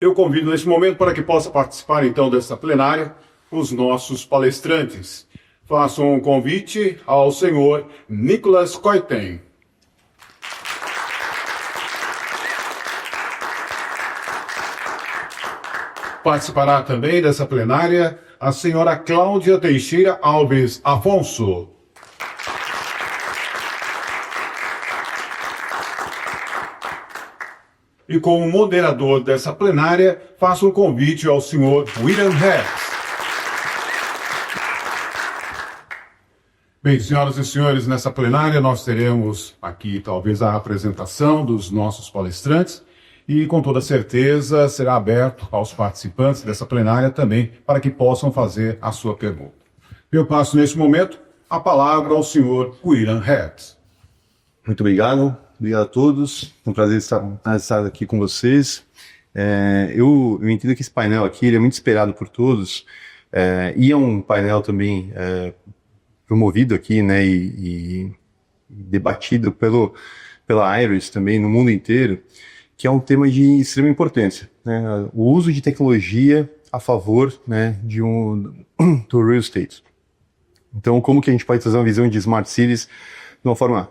Eu convido neste momento para que possa participar então desta plenária os nossos palestrantes. Faço um convite ao senhor Nicolas Coiten. Participará também dessa plenária a senhora Cláudia Teixeira Alves Afonso. E como moderador dessa plenária, faço um convite ao senhor William Hertz. Bem, senhoras e senhores, nessa plenária nós teremos aqui talvez a apresentação dos nossos palestrantes e com toda certeza será aberto aos participantes dessa plenária também para que possam fazer a sua pergunta. Eu passo neste momento a palavra ao senhor William Hertz. Muito obrigado. Obrigado a todos, é um prazer estar aqui com vocês. Eu entendo que esse painel aqui ele é muito esperado por todos, e é um painel também promovido aqui, né, e debatido pela IRIS também no mundo inteiro, que é um tema de extrema importância, né, o uso de tecnologia a favor, né, do real estate. Então, como que a gente pode trazer uma visão de Smart Cities de uma forma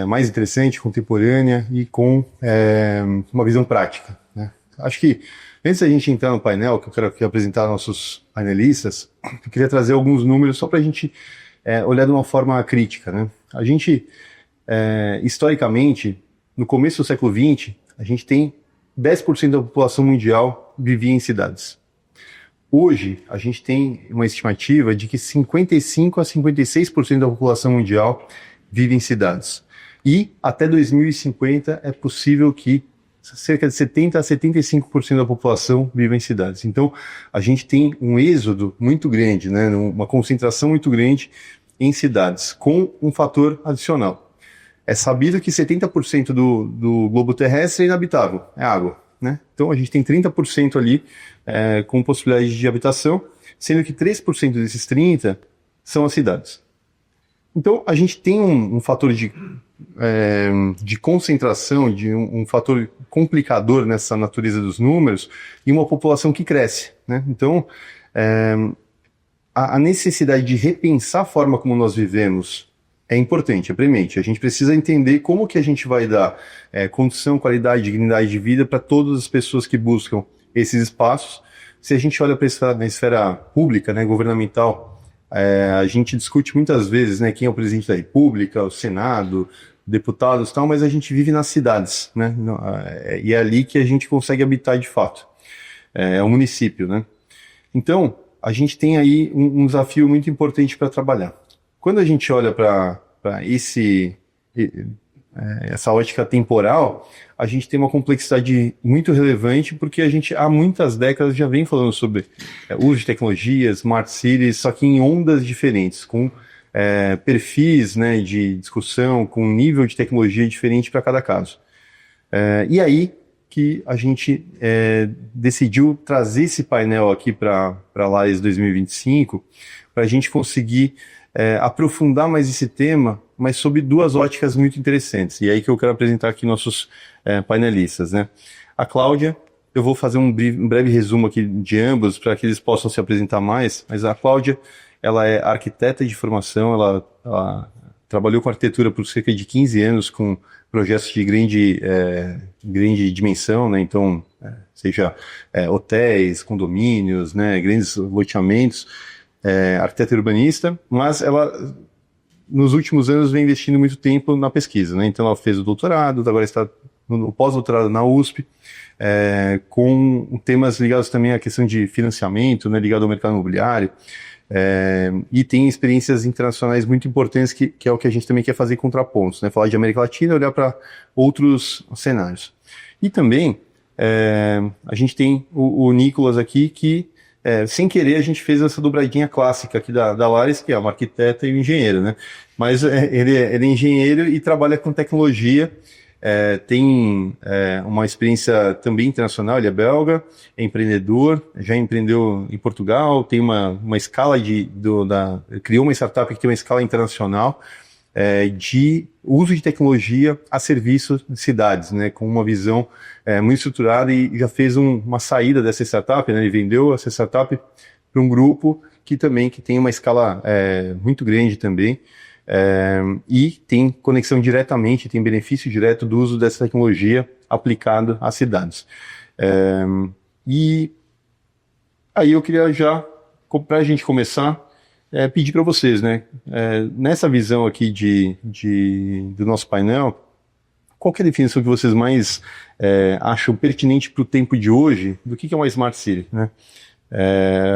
mais interessante, contemporânea e com uma visão prática, né? Acho que antes da gente entrar no painel, que eu quero aqui apresentar nossos painelistas, eu queria trazer alguns números só para a gente olhar de uma forma crítica, né? A gente, historicamente, no começo do século XX, a gente tem 10% da população mundial vivia em cidades. Hoje, a gente tem uma estimativa de que 55% a 56% da população mundial vive em cidades. E até 2050 é possível que cerca de 70% a 75% da população viva em cidades. Então, a gente tem um êxodo muito grande, né, uma concentração muito grande em cidades, com um fator adicional. É sabido que 70% do globo terrestre é inabitável, é água, né? Então, a gente tem 30% ali com possibilidade de habitação, sendo que 3% desses 30% são as cidades. Então, a gente tem um fator de concentração, de um fator complicador nessa natureza dos números e uma população que cresce, né? Então, a necessidade de repensar a forma como nós vivemos é importante, é premente. A gente precisa entender como que a gente vai dar condição, qualidade, dignidade de vida para todas as pessoas que buscam esses espaços. Se a gente olha para a esfera pública, né, governamental, a gente discute muitas vezes, né, quem é o presidente da República, o Senado, deputados e tal, mas a gente vive nas cidades, né, e é ali que a gente consegue habitar de fato. É o município, né. Então, a gente tem aí um desafio muito importante para trabalhar. Quando a gente olha para essa ótica temporal, a gente tem uma complexidade muito relevante, porque a gente há muitas décadas já vem falando sobre uso de tecnologias, smart cities, só que em ondas diferentes, com perfis, né, de discussão, com nível de tecnologia diferente para cada caso. E aí que a gente decidiu trazer esse painel aqui para a LAES 2025, para a gente conseguir aprofundar mais esse tema, mas sob duas óticas muito interessantes. E é aí que eu quero apresentar aqui nossos painelistas, né? A Cláudia, eu vou fazer um breve resumo aqui de ambos, para que eles possam se apresentar mais, mas a Cláudia, ela é arquiteta de formação, ela trabalhou com arquitetura por cerca de 15 anos, com projetos de grande dimensão, né? Então, seja hotéis, condomínios, né? Grandes loteamentos, arquiteta urbanista, mas ela, nos últimos anos, vem investindo muito tempo na pesquisa, né? Então, ela fez o doutorado, agora está no pós-doutorado na USP, com temas ligados também à questão de financiamento, né? Ligado ao mercado imobiliário, e tem experiências internacionais muito importantes, que é o que a gente também quer fazer em contrapontos, né? Falar de América Latina, olhar para outros cenários. E também, a gente tem o Nicolas aqui, que sem querer, a gente fez essa dobradinha clássica aqui da Lares, que é uma arquiteta e um engenheiro, né? Mas ele é engenheiro e trabalha com tecnologia, tem uma experiência também internacional, ele é belga, é empreendedor, já empreendeu em Portugal, tem uma escala criou uma startup que tem uma escala internacional, de uso de tecnologia a serviço de cidades, né, com uma visão muito estruturada, e já fez uma saída dessa startup, né, ele vendeu essa startup para um grupo que tem uma escala muito grande também, e tem conexão diretamente, tem benefício direto do uso dessa tecnologia aplicado às cidades. E aí eu queria já, para a gente começar, pedir para vocês, né, nessa visão aqui do nosso painel, qual que é a definição que vocês mais acham pertinente para o tempo de hoje do que é uma Smart City, né?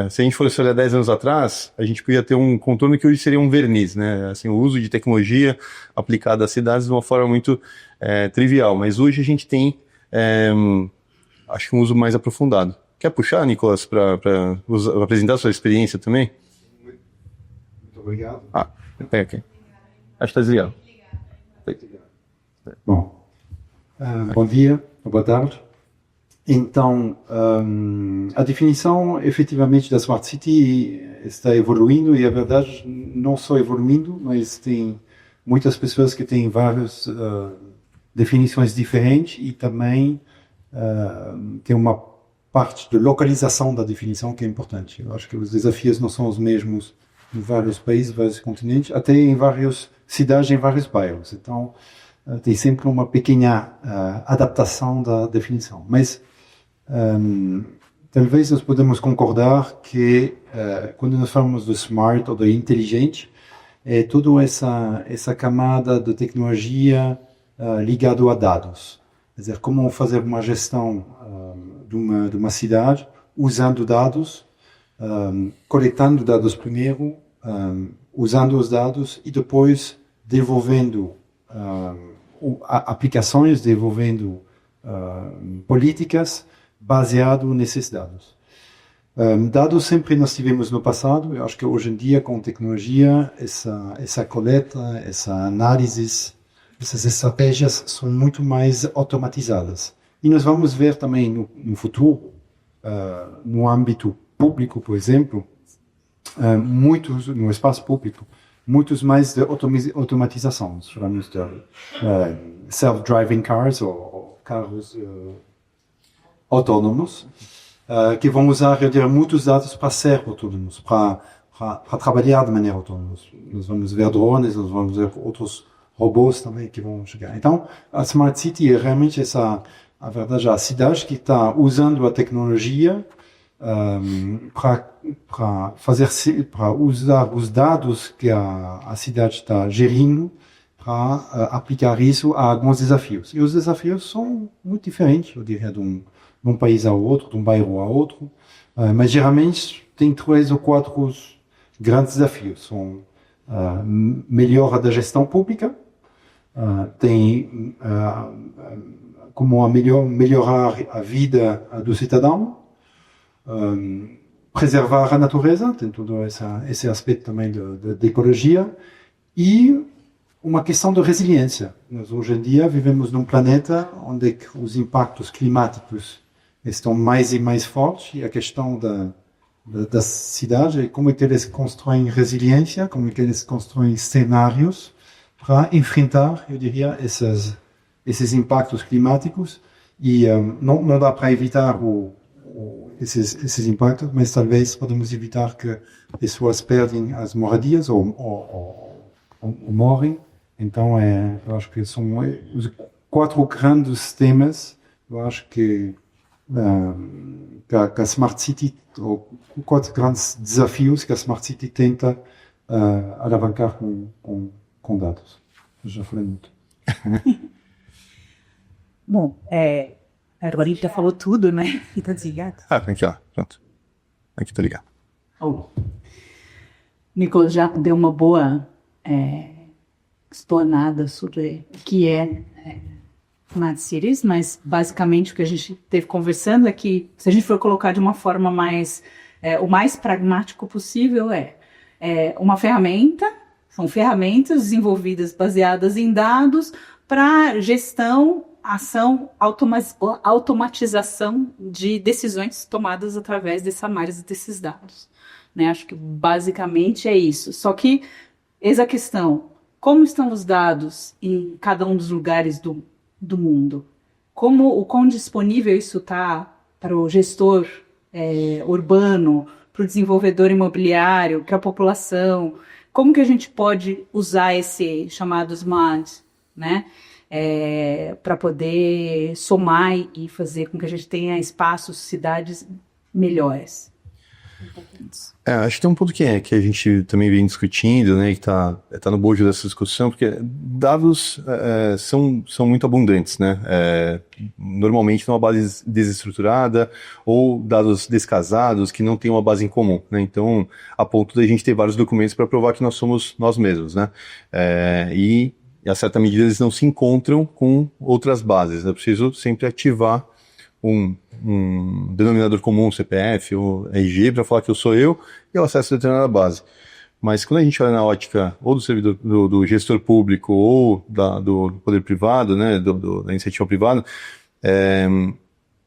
Se a gente fosse olhar 10 anos atrás, a gente podia ter um contorno que hoje seria um verniz, né? Assim, o uso de tecnologia aplicada às cidades de uma forma muito trivial, mas hoje a gente tem, acho que um uso mais aprofundado. Quer puxar, Nicolas, para apresentar a sua experiência também? Muito obrigado. Ok. Acho que está desligado. Bom, bom dia, boa tarde. Então, a definição, efetivamente, da Smart City está evoluindo, e, a verdade, não só evoluindo, mas tem muitas pessoas que têm várias definições diferentes, e também tem uma parte de localização da definição que é importante. Eu acho que os desafios não são os mesmos em vários países, vários continentes, até em várias cidades, em vários bairros. Então, tem sempre uma pequena adaptação da definição. Mas talvez nós podemos concordar que quando nós falamos do smart ou do inteligente, é toda essa camada de tecnologia ligada a dados. Quer dizer, como fazer uma gestão de uma cidade usando dados, coletando dados primeiro, usando os dados e depois desenvolvendo aplicações, desenvolvendo políticas baseado nesses dados. Dados sempre nós tivemos no passado. Eu acho que hoje em dia, com tecnologia, essa coleta, essa análise, essas estratégias são muito mais automatizadas. E nós vamos ver também no futuro, no âmbito público, por exemplo, muitos, no espaço público, muitos mais de automatização. Nós chamamos de self-driving cars, ou carros autônomos, que vão usar, eu diria, muitos dados para ser autônomos, para trabalhar de maneira autônoma. Nós vamos ver drones, nós vamos ver outros robôs também que vão chegar. Então, a Smart City é realmente a verdade, a cidade que está usando a tecnologia para usar os dados que a cidade está gerindo para aplicar isso a alguns desafios. E os desafios são muito diferentes, eu diria, de um país a outro, de um bairro a outro, mas geralmente tem 3 ou 4 grandes desafios. São melhora da gestão pública, tem como melhorar a vida do cidadão, preservar a natureza, tem todo esse aspecto também de ecologia, e uma questão de resiliência. Nós hoje em dia vivemos num planeta onde os impactos climáticos estão mais e mais fortes, e a questão da cidade é como é que eles constroem resiliência, como é que eles constroem cenários para enfrentar, eu diria, esses impactos climáticos. E não dá para evitar esses impactos, mas talvez podemos evitar que pessoas perdem as moradias ou morrem. Então, eu acho que são os 4 grandes temas, eu acho que a Smart City, ou 4 grandes desafios que a Smart City tenta alavancar com dados. Eu já falei muito. Bom, agora ele já falou tudo, né? E tá desligado. Aqui, ó, pronto. Aqui tá ligado. Nicolas já deu uma boa explanada sobre o que é Smart Cities, mas basicamente o que a gente esteve conversando é que, se a gente for colocar de uma forma o mais pragmático possível, uma ferramenta, são ferramentas desenvolvidas baseadas em dados para gestão, ação, automatização de decisões tomadas através dessa análise desses dados. Né? Acho que basicamente é isso. Só que, eis a questão, como estão os dados em cada um dos lugares do mundo? O quão disponível isso está para o gestor urbano, para o desenvolvedor imobiliário, para a população? Como que a gente pode usar esse chamado SMART, né, para poder somar e fazer com que a gente tenha espaços, cidades melhores? Acho que tem um ponto que a gente também vem discutindo, né, que tá no bojo dessa discussão, porque dados são muito abundantes, né, normalmente numa base desestruturada ou dados descasados que não têm uma base em comum, né, então a ponto da gente ter vários documentos para provar que nós somos nós mesmos, né, e a certa medida eles não se encontram com outras bases, é preciso sempre ativar um denominador comum, CPF ou RG, para falar que eu sou eu e eu acesso a determinada base. Mas quando a gente olha na ótica ou do servidor, do gestor público ou do poder privado, né, da iniciativa privada,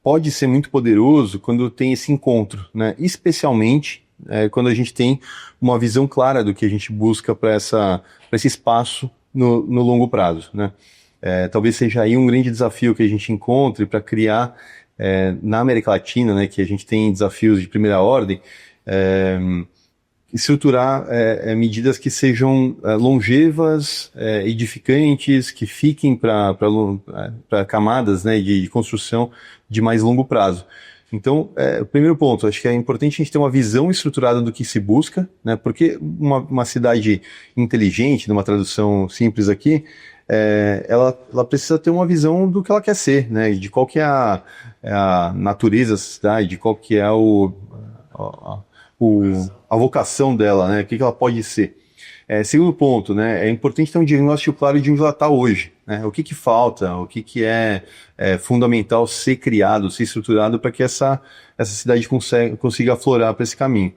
pode ser muito poderoso quando tem esse encontro, né, especialmente quando a gente tem uma visão clara do que a gente busca para esse espaço no longo prazo, né. Talvez seja aí um grande desafio que a gente encontre para criar na América Latina, né, que a gente tem desafios de primeira ordem, estruturar medidas que sejam longevas, edificantes, que fiquem para camadas, né, de construção de mais longo prazo. Então, o primeiro ponto, acho que é importante a gente ter uma visão estruturada do que se busca, né, porque uma cidade inteligente, numa tradução simples aqui, ela precisa ter uma visão do que ela quer ser, né, de qual que é a natureza da cidade, de qual que é a vocação dela, né, o que ela pode ser. Segundo ponto, né, é importante ter um diagnóstico claro de onde ela está hoje, né, o que falta, o que é fundamental ser criado, ser estruturado para que essa cidade consiga aflorar para esse caminho.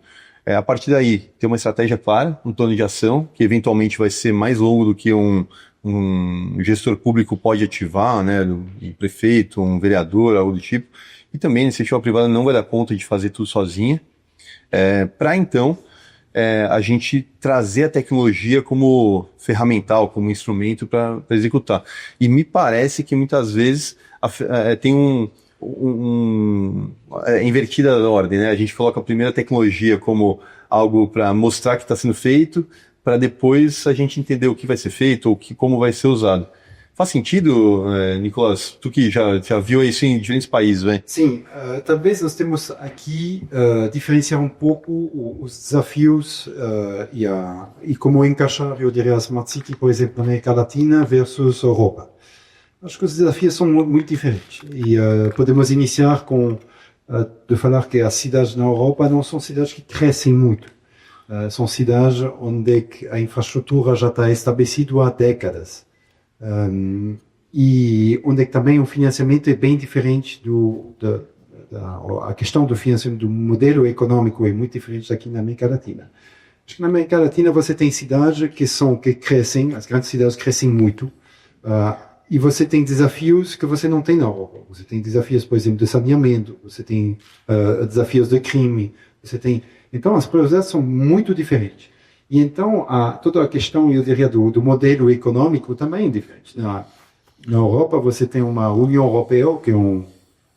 A partir daí, ter uma estratégia clara, um plano de ação, que eventualmente vai ser mais longo do que um gestor público pode ativar, né, um prefeito, um vereador, algo do tipo, e também a iniciativa privada não vai dar conta de fazer tudo sozinha, para então a gente trazer a tecnologia como ferramental, como instrumento para executar. E me parece que muitas vezes tem invertida a ordem, né? A gente coloca a primeira tecnologia como algo para mostrar que está sendo feito, para depois a gente entender o que vai ser feito ou como vai ser usado. Faz sentido, Nicolas? Tu que já viu isso em diferentes países, né? Sim, talvez nós temos aqui diferenciar um pouco os desafios e como encaixar, eu diria, a Smart City, por exemplo, na América Latina versus Europa. Acho que os desafios são muito diferentes e podemos iniciar de falar que as cidades na Europa não são cidades que crescem muito. São cidades onde a infraestrutura já está estabelecida há décadas. E onde também o financiamento é bem diferente a questão do financiamento do modelo econômico é muito diferente aqui na América Latina. Acho que na América Latina você tem cidades que crescem, as grandes cidades crescem muito, e você tem desafios que você não tem na Europa. Você tem desafios, por exemplo, de saneamento, você tem desafios de crime, então as prioridades são muito diferentes. E então, toda a questão, eu diria, do modelo econômico também é diferente. Na Europa, você tem uma União Europeia, que é um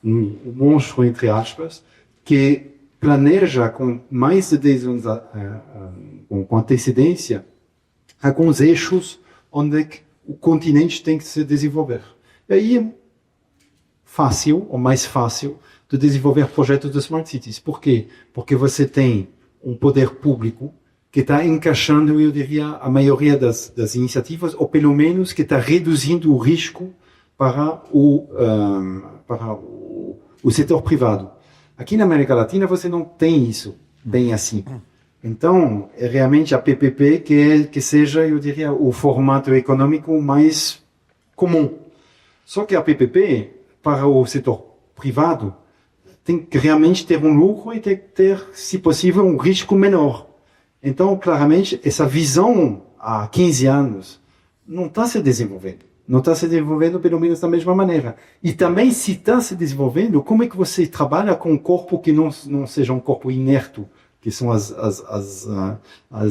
monstro, entre aspas, que planeja com mais de 10 anos com antecedência alguns eixos onde o continente tem que se desenvolver. E aí é fácil, ou mais fácil, de desenvolver projetos de Smart Cities. Por quê? Porque você tem um poder público que está encaixando, eu diria, a maioria das iniciativas, ou pelo menos que está reduzindo o risco para o setor privado. Aqui na América Latina você não tem isso bem assim. Então, é realmente a PPP que seja, eu diria, o formato econômico mais comum. Só que a PPP, para o setor privado, tem que realmente ter um lucro e tem que ter, se possível, um risco menor. Então, claramente, essa visão há 15 anos não está se desenvolvendo. Não está se desenvolvendo, pelo menos, da mesma maneira. E também, se está se desenvolvendo, como é que você trabalha com um corpo que não seja um corpo inerte, que são as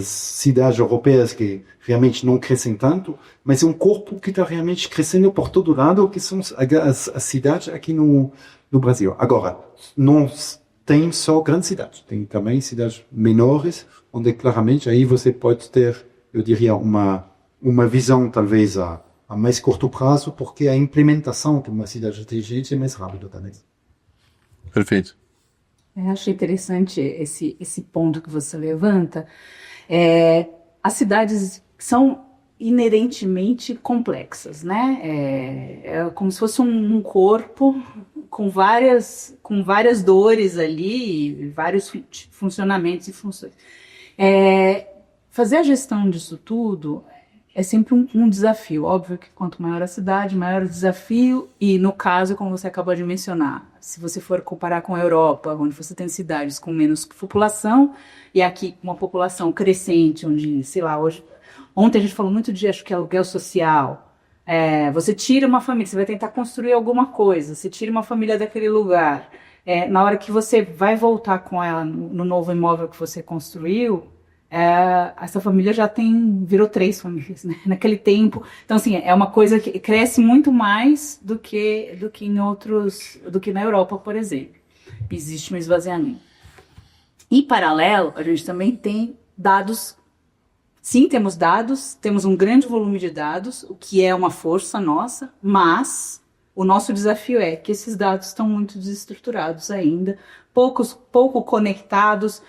cidades europeias que realmente não crescem tanto, mas é um corpo que está realmente crescendo por todo lado, que são as cidades aqui no Brasil. Agora, não tem só grandes cidades, tem também cidades menores, onde claramente aí você pode ter, eu diria, uma visão talvez a mais curto prazo, porque a implementação de uma cidade inteligente é mais rápida também. Perfeito. Eu achei interessante esse ponto que você levanta. As cidades são inerentemente complexas, né? É como se fosse um corpo com várias dores ali, vários funcionamentos e funções. Fazer a gestão disso tudo é sempre um desafio. Óbvio que quanto maior a cidade, maior o desafio. E no caso, como você acabou de mencionar, se você for comparar com a Europa, onde você tem cidades com menos população, e aqui uma população crescente, onde, sei lá, ontem a gente falou muito de, acho que, aluguel social. Você tira uma família, você vai tentar construir alguma coisa, você tira uma família daquele lugar. Na hora que você vai voltar com ela no novo imóvel que você construiu, essa família já virou 3 famílias, né? Naquele tempo. Então, assim, é uma coisa que cresce muito mais do que na Europa, por exemplo. Existe um esvaziamento. Em paralelo, a gente também tem dados. Sim, temos dados, temos um grande volume de dados, o que é uma força nossa, mas o nosso desafio é que esses dados estão muito desestruturados ainda, pouco conectados,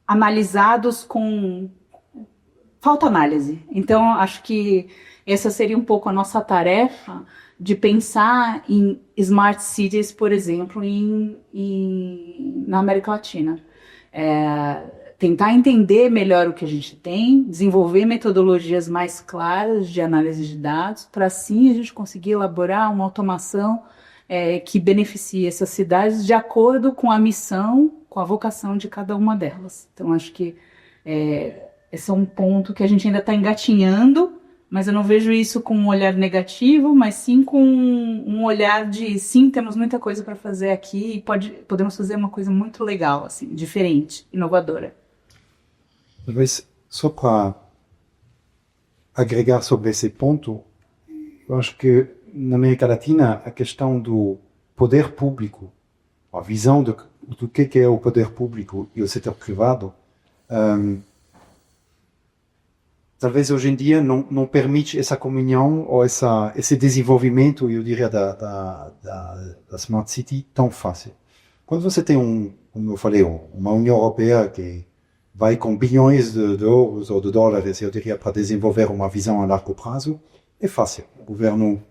analisados com falta análise. Então, acho que essa seria um pouco a nossa tarefa de pensar em smart cities, por exemplo, na América Latina. Tentar entender melhor o que a gente tem, desenvolver metodologias mais claras de análise de dados, para assim a gente conseguir elaborar uma automação que beneficie essas cidades de acordo com a missão, com a vocação de cada uma delas. Então, acho que esse é um ponto que a gente ainda está engatinhando, mas eu não vejo isso com um olhar negativo, mas sim com um olhar de, sim, temos muita coisa para fazer aqui e podemos fazer uma coisa muito legal, assim, diferente, inovadora. Talvez, só para agregar sobre esse ponto, eu acho que na América Latina a questão do poder público, a visão do que é o poder público e o setor privado, talvez hoje em dia não permite essa comunhão ou esse desenvolvimento, eu diria, da Smart City tão fácil. Quando você tem, como eu falei, uma União Europeia que vai com bilhões de euros ou de dólares, eu diria, para desenvolver uma visão a largo prazo, é fácil. O governo,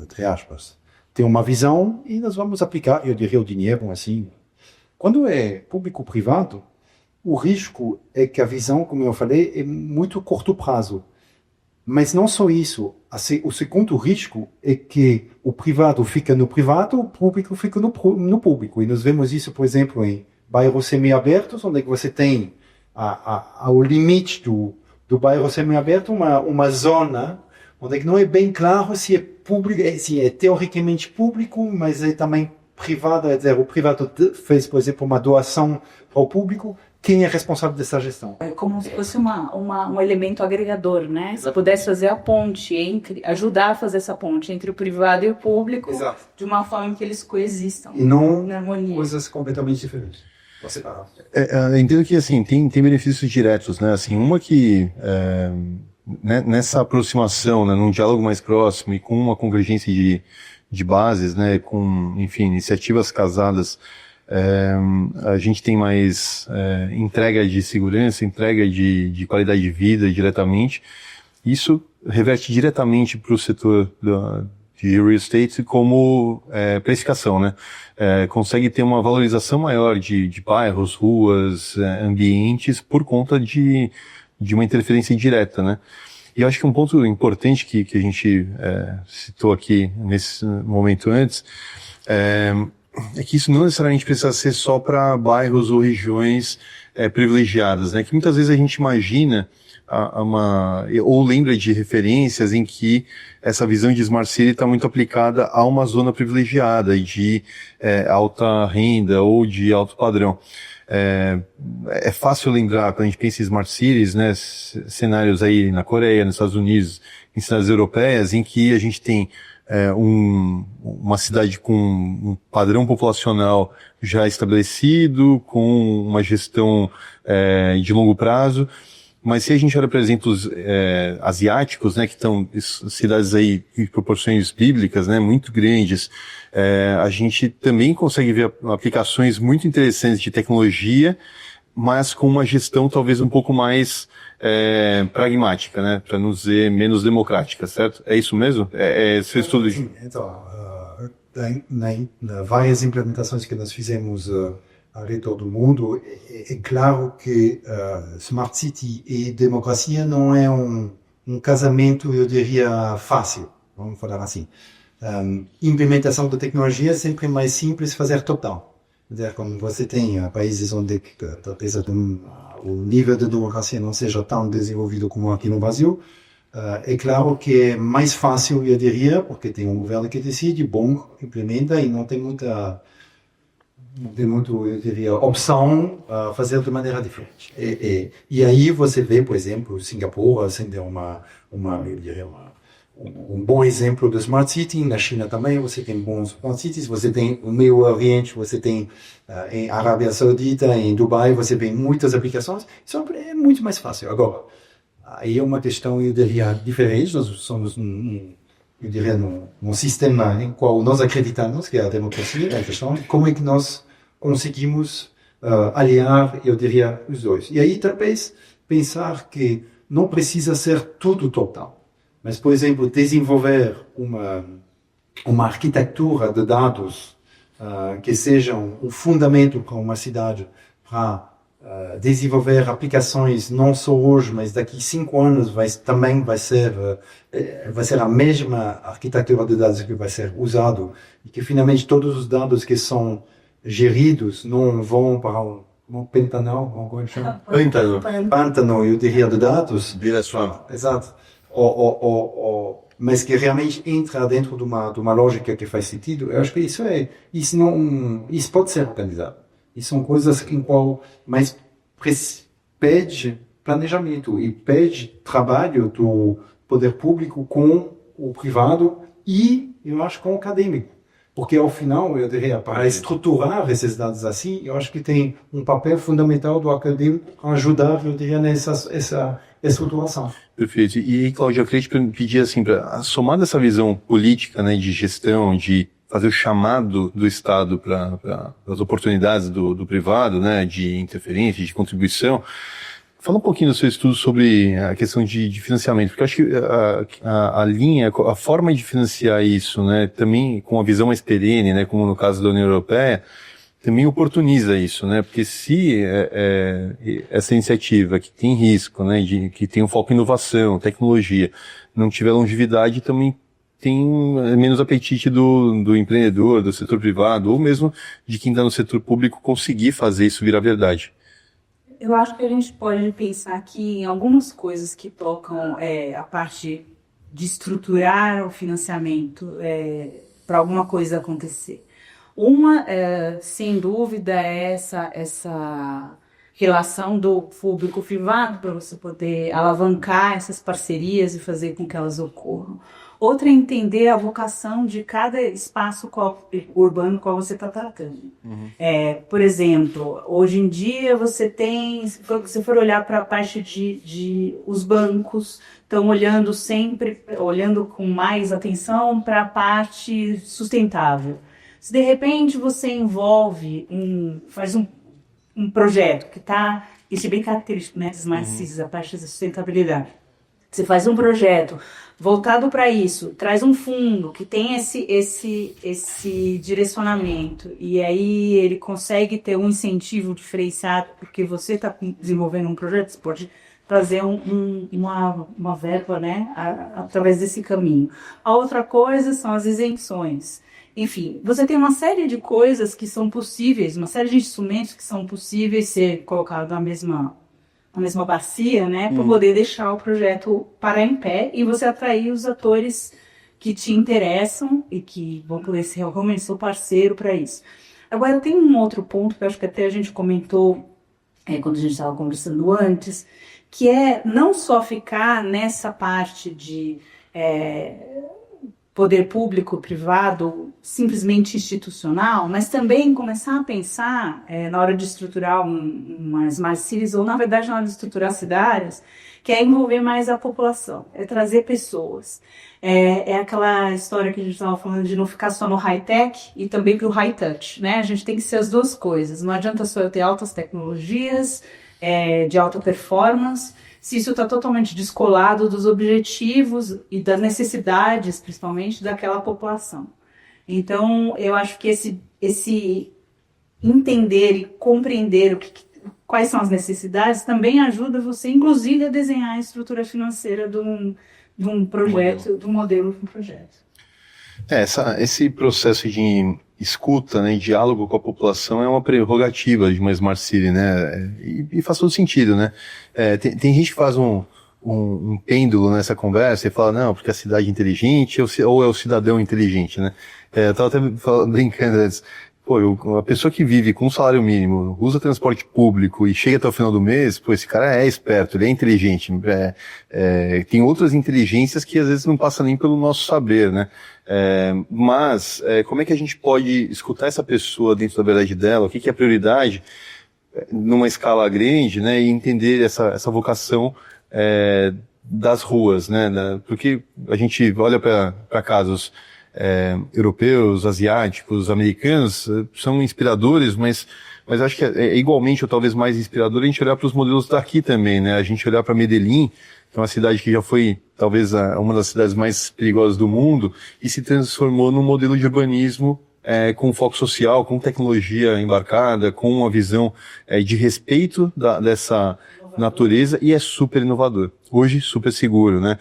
entre aspas, tem uma visão e nós vamos aplicar, eu diria, o dinheiro assim. Quando é público-privado, o risco é que a visão, como eu falei, é muito curto prazo. Mas não só isso. O segundo risco é que o privado fica no privado, o público fica no público. E nós vemos isso, por exemplo, em bairros semi-abertos, onde você tem ao limite do bairro semi-aberto uma zona onde não é bem claro se é público, se é teoricamente público, mas é também privado. Quer dizer, o privado fez, por exemplo, uma doação para o público. Quem é responsável dessa gestão? É como se fosse um elemento agregador, né? Se pudesse fazer a ponte ajudar a fazer essa ponte entre o privado e o público, exato, de uma forma que eles coexistam. E não na harmonia. Coisas completamente diferentes. Eu entendo que, assim, tem benefícios diretos, né? Assim, uma que, nessa aproximação, né, num diálogo mais próximo e com uma convergência de bases, né, com, enfim, iniciativas casadas, a gente tem mais entrega de segurança, entrega de qualidade de vida diretamente. Isso reverte diretamente para o setor de real estate como precificação, né? Consegue ter uma valorização maior de bairros, ruas, ambientes por conta de uma interferência direta, né? E eu acho que um ponto importante que a gente citou aqui nesse momento antes é que isso não necessariamente precisa ser só para bairros ou regiões privilegiadas, né? Que muitas vezes a gente imagina ou lembra de referências em que essa visão de Smart City está muito aplicada a uma zona privilegiada e de alta renda ou de alto padrão. É fácil lembrar, quando a gente pensa em Smart Cities, né, cenários aí na Coreia, nos Estados Unidos, em cidades europeias, em que a gente tem uma cidade com um padrão populacional já estabelecido, com uma gestão de longo prazo. Mas se a gente olha, por exemplo, os asiáticos, né, que estão cidades aí em proporções bíblicas, né, muito grandes, a gente também consegue ver aplicações muito interessantes de tecnologia, mas com uma gestão talvez um pouco mais pragmática, né, para não dizer menos democrática, certo? É isso mesmo? Você fez tudo isso? Sim, então, tem várias implementações que nós fizemos ao redor do mundo. É claro que Smart City e democracia não é um casamento, eu diria, fácil, vamos falar assim. Implementação da tecnologia é sempre mais simples fazer top-down. Como você tem países onde talvez o nível de democracia não seja tão desenvolvido como aqui no Brasil, é claro que é mais fácil, eu diria, porque tem um governo que decide, bom, implementa e não tem muito, eu diria, opção a fazer de maneira diferente. E aí você vê, por exemplo, Singapura sendo eu diria, um bom exemplo de Smart City. Na China também você tem bons Smart Cities, você tem no Meio Oriente, você tem em Arábia Saudita, em Dubai, você tem muitas aplicações. Isso é muito mais fácil. Agora, aí é uma questão, eu diria, diferente. Nós somos, eu diria, num sistema em qual nós acreditamos que é a democracia. A questão é como é que nós conseguimos aliar, eu diria, os dois. E aí, talvez, pensar que não precisa ser tudo total. Mas, por exemplo, desenvolver uma arquitetura de dados que sejam um fundamento para uma cidade, para desenvolver aplicações não só hoje, mas daqui 5 anos também vai ser a mesma arquitetura de dados que vai ser usado e que finalmente todos os dados que são geridos não vão para um Pantanal, como chama? Pântano, eu diria, de dados. Vira sua. Exato. Mas que realmente entra dentro de uma lógica que faz sentido. Eu acho que isso pode ser organizado. E são coisas em qual mais pede planejamento e pede trabalho do poder público com o privado e, eu acho, com o acadêmico. Porque, ao final, eu diria, para estruturar esses dados assim, eu acho que tem um papel fundamental do acadêmico para ajudar, eu diria, essa estruturação. Perfeito. E aí, Cláudio, eu queria te pedir, assim, somar essa visão política, né, de gestão, de fazer o chamado do Estado para as oportunidades do privado, né, de interferência, de contribuição. Fala um pouquinho do seu estudo sobre a questão de financiamento, porque eu acho que a linha, a forma de financiar isso, né, também com uma visão mais perene, né, como no caso da União Europeia, também oportuniza isso, né, porque se essa iniciativa que tem risco, né, que tem um foco em inovação, tecnologia, não tiver longevidade, também tem menos apetite do empreendedor, do setor privado, ou mesmo de quem está no setor público conseguir fazer isso virar verdade. Eu acho que a gente pode pensar aqui em algumas coisas que tocam a parte de estruturar o financiamento para alguma coisa acontecer. Uma, sem dúvida, é essa relação do público-privado para você poder alavancar essas parcerias e fazer com que elas ocorram. Outra é entender a vocação de cada espaço urbano qual você está tratando. Uhum. Por exemplo, hoje em dia você tem, se você for olhar para a parte de os bancos estão olhando com mais atenção para a parte sustentável. Se de repente você faz um projeto que está, isso é bem característico, né, das Smart Cities, a parte da sustentabilidade. Você faz um projeto voltado para isso, traz um fundo que tem esse direcionamento e aí ele consegue ter um incentivo diferenciado porque você está desenvolvendo um projeto, você pode trazer uma verba, né, através desse caminho. A outra coisa são as isenções. Enfim, você tem uma série de coisas que são possíveis, uma série de instrumentos que são possíveis ser colocados bacia, né, para poder deixar o projeto parar em pé e você atrair os atores que te interessam e que vão poder ser realmente seu parceiro para isso. Agora, tem um outro ponto que eu acho que até a gente comentou quando a gente estava conversando antes, que é não só ficar nessa parte de poder público, privado, simplesmente institucional, mas também começar a pensar na hora de estruturar uma Smart Cities, ou na verdade na hora de estruturar cidades, que é envolver mais a população, é trazer pessoas. É aquela história que a gente estava falando de não ficar só no high-tech e também para o high-touch, né? A gente tem que ser as duas coisas. Não adianta só eu ter altas tecnologias, de alta performance, se isso está totalmente descolado dos objetivos e das necessidades, principalmente, daquela população. Então, eu acho que esse entender e compreender quais são as necessidades também ajuda você, inclusive, a desenhar a estrutura financeira de um projeto, do modelo de um projeto. Esse processo de escuta, né, e diálogo com a população é uma prerrogativa de uma Smart City, né, e faz todo sentido, né. Tem gente que faz um pêndulo nessa conversa e fala, não, porque a cidade é inteligente ou é o cidadão inteligente, né. Eu tava até brincando antes. Pô, a pessoa que vive com um salário mínimo, usa transporte público e chega até o final do mês, pô, esse cara é esperto, ele é inteligente. Tem outras inteligências que às vezes não passam nem pelo nosso saber, né? Mas como é que a gente pode escutar essa pessoa dentro da verdade dela? O que é a prioridade numa escala grande, né? E entender essa vocação das ruas, né? Porque a gente olha para casos europeus, asiáticos, americanos, são inspiradores, mas acho que é igualmente ou talvez mais inspirador a gente olhar para os modelos daqui também, né? A gente olhar para Medellín, que é uma cidade que já foi talvez uma das cidades mais perigosas do mundo e se transformou num modelo de urbanismo com foco social, com tecnologia embarcada, com uma visão de respeito dessa natureza, e é super inovador. Hoje, super seguro, né?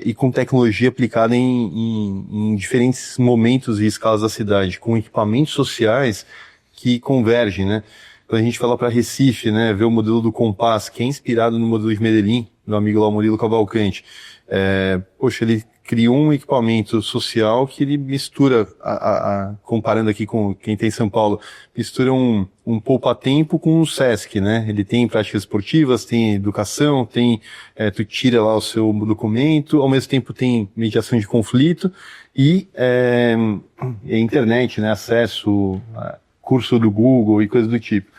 E com tecnologia aplicada em diferentes momentos e escalas da cidade, com equipamentos sociais que convergem, né? Quando a gente fala para Recife, né, ver o modelo do Compass, que é inspirado no modelo de Medellín, do amigo lá, o Murilo Cavalcante, poxa, ele criou um equipamento social que ele mistura, comparando aqui com quem tem em São Paulo, mistura um poupa-tempo com um Sesc, né? Ele tem práticas esportivas, tem educação, tu tira lá o seu documento, ao mesmo tempo tem mediação de conflito e internet, né? Acesso, curso do Google e coisas do tipo.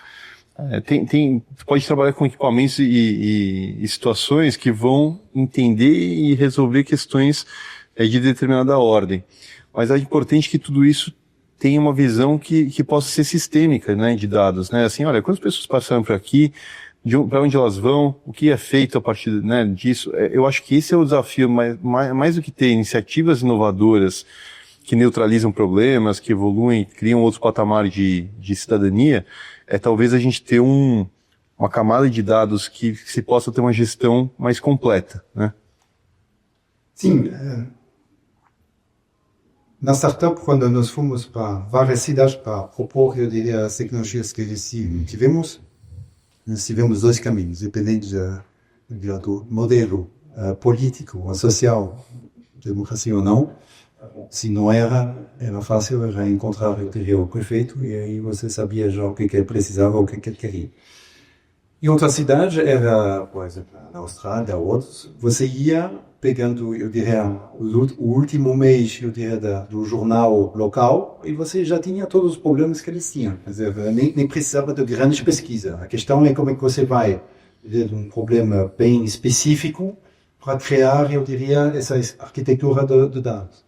Tu pode trabalhar com equipamentos e situações que vão entender e resolver questões de determinada ordem. Mas é importante que tudo isso tenha uma visão que possa ser sistêmica, né, de dados, né? Assim, olha, quantas pessoas passaram por aqui, para onde elas vão, o que é feito a partir, né, disso. Eu acho que esse é o desafio, mais do que ter iniciativas inovadoras que neutralizam problemas, que evoluem, criam outros patamares de cidadania, talvez a gente ter uma camada de dados que se possa ter uma gestão mais completa, né? Sim. Na startup, quando nós fomos para várias cidades para propor, eu diria, as tecnologias que tivemos, nós tivemos dois caminhos, dependendo do modelo político ou social, democracia ou não. Se não era fácil, era encontrar, eu diria, o prefeito, e aí você sabia já o que ele precisava, o que ele queria. Em outra cidade, era, por exemplo, na Austrália, outros, você ia pegando, eu diria, o último mês, eu diria, do jornal local, e você já tinha todos os problemas que eles tinham. Quer dizer, nem precisava de grandes pesquisas. A questão é como é que você vai de um problema bem específico para criar, eu diria, essa arquitetura de dados.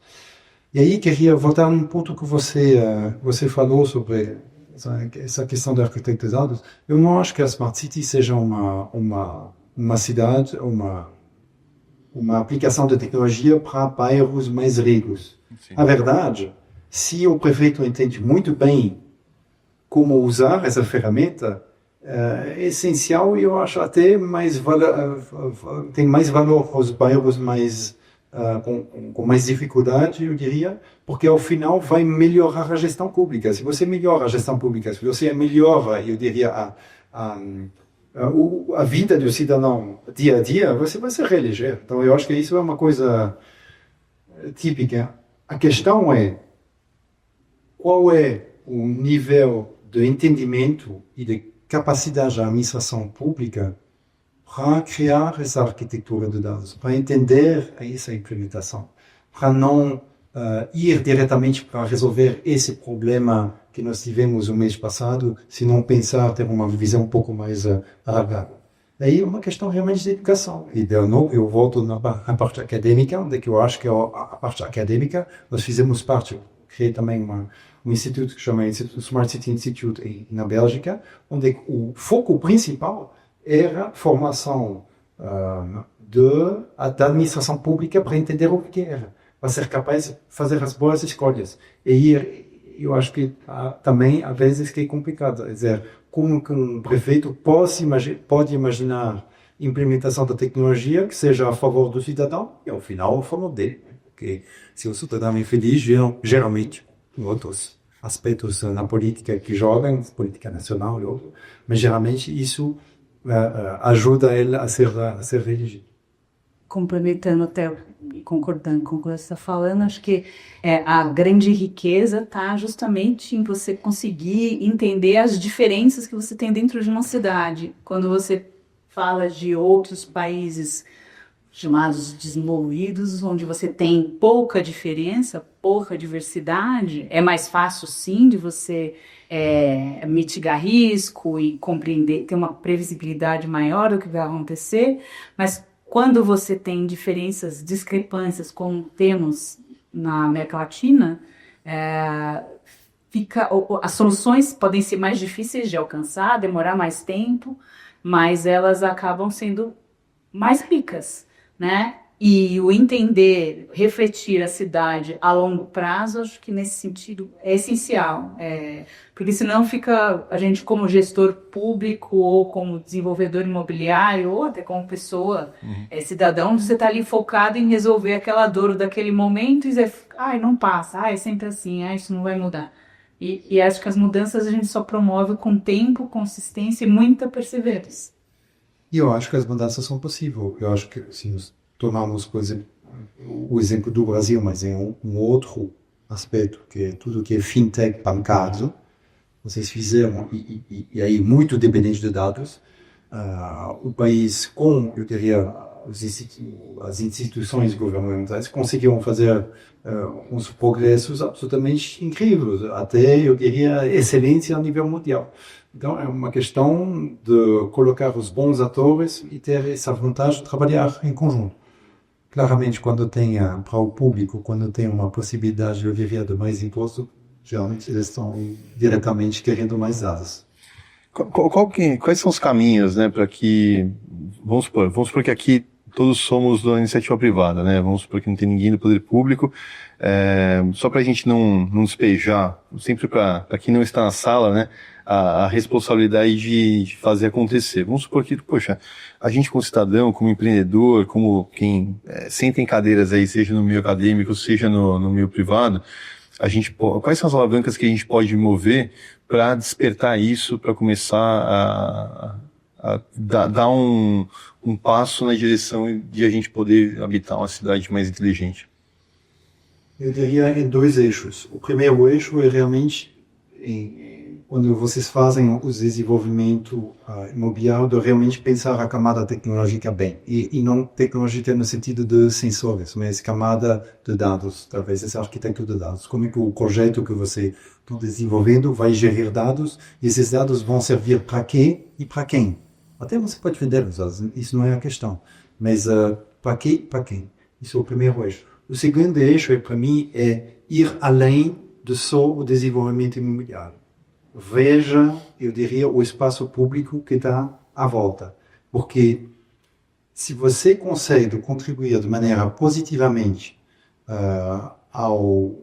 E aí queria voltar num ponto que você falou sobre essa questão da arquitetura de dados. Eu não acho que a Smart City seja uma cidade, uma aplicação de tecnologia para bairros mais ricos. Sim. Na verdade, se o prefeito entende muito bem como usar essa ferramenta, é essencial, e eu acho até tem mais valor aos bairros mais com mais dificuldade, eu diria, porque ao final vai melhorar a gestão pública. Se você melhora a gestão pública, se você melhora, eu diria, a vida do cidadão dia a dia, você vai se reeleger. Então, eu acho que isso é uma coisa típica. A questão é qual é o nível de entendimento e de capacidade da administração pública para criar essa arquitetura de dados, para entender essa implementação, para não ir diretamente para resolver esse problema que nós tivemos o mês passado, se não pensar ter uma visão um pouco mais alargada. Daí é uma questão realmente de educação. E de novo, eu volto na parte acadêmica, onde eu acho que a parte acadêmica, nós fizemos parte, criei também um instituto que chama Smart City Institute na Bélgica, onde o foco principal era formação da administração pública para entender o que era, para ser capaz de fazer as boas escolhas. E eu acho que também, às vezes, que é complicado. Quer dizer, como que um prefeito pode imaginar implementação da tecnologia que seja a favor do cidadão e, ao final, a favor dele. Porque se o cidadão é feliz, geralmente, em outros aspectos na política que jogam, política nacional e outro, mas geralmente isso ajuda ele a ser reelegido. Complementando até e concordando com o que você está falando, acho que a grande riqueza está justamente em você conseguir entender as diferenças que você tem dentro de uma cidade. Quando você fala de outros países chamados desenvolvidos, onde você tem pouca diferença, pouca diversidade, é mais fácil sim de você mitigar risco e compreender, ter uma previsibilidade maior do que vai acontecer, mas quando você tem diferenças, discrepâncias, como temos na América Latina, as soluções podem ser mais difíceis de alcançar, demorar mais tempo, mas elas acabam sendo mais ricas, né? E o entender, refletir a cidade a longo prazo, acho que nesse sentido é essencial. Porque senão fica a gente como gestor público ou como desenvolvedor imobiliário ou até como pessoa, cidadão, você está ali focado em resolver aquela dor daquele momento e dizer, não passa, é sempre assim, isso não vai mudar. E acho que as mudanças a gente só promove com tempo, consistência e muita perseverança. E eu acho que as mudanças são possíveis. Eu acho que se nós tomarmos, por exemplo, o exemplo do Brasil, mas em um outro aspecto, que é tudo que é fintech bancário, vocês fizeram, e aí muito dependente de dados, o país com, eu diria, as instituições governamentais conseguiram fazer uns progressos absolutamente incríveis, até, eu diria, excelência a nível mundial. Então, é uma questão de colocar os bons atores e ter essa vontade de trabalhar em conjunto. Claramente, quando tem, para o público, quando tem uma possibilidade de viver de mais imposto, geralmente eles estão diretamente querendo mais dados. Quais são os caminhos, né, para que, vamos supor que aqui todos somos da iniciativa privada, né, vamos supor que não tem ninguém do poder público, só para a gente não despejar, sempre para quem não está na sala, né, a responsabilidade de fazer acontecer. Vamos supor que, poxa, a gente como cidadão, como empreendedor, como quem senta em cadeiras aí, seja no meio acadêmico, seja no meio privado, quais são as alavancas que a gente pode mover para despertar isso, para começar a dar um passo na direção de a gente poder habitar uma cidade mais inteligente? Eu diria em dois eixos. O primeiro eixo é realmente quando vocês fazem o desenvolvimento imobiliário, de realmente pensar a camada tecnológica bem. E não tecnologia no sentido de sensores, mas camada de dados, talvez essa arquitetura de dados. Como é que o projeto que você está desenvolvendo vai gerir dados, e esses dados vão servir para quê e para quem? Até você pode vender os dados, isso não é a questão. Mas para quê e para quem? Isso é o primeiro eixo. O segundo eixo, para mim, é ir além de só o desenvolvimento imobiliário. Veja, eu diria, o espaço público que está à volta. Porque se você consegue contribuir de maneira positivamente ao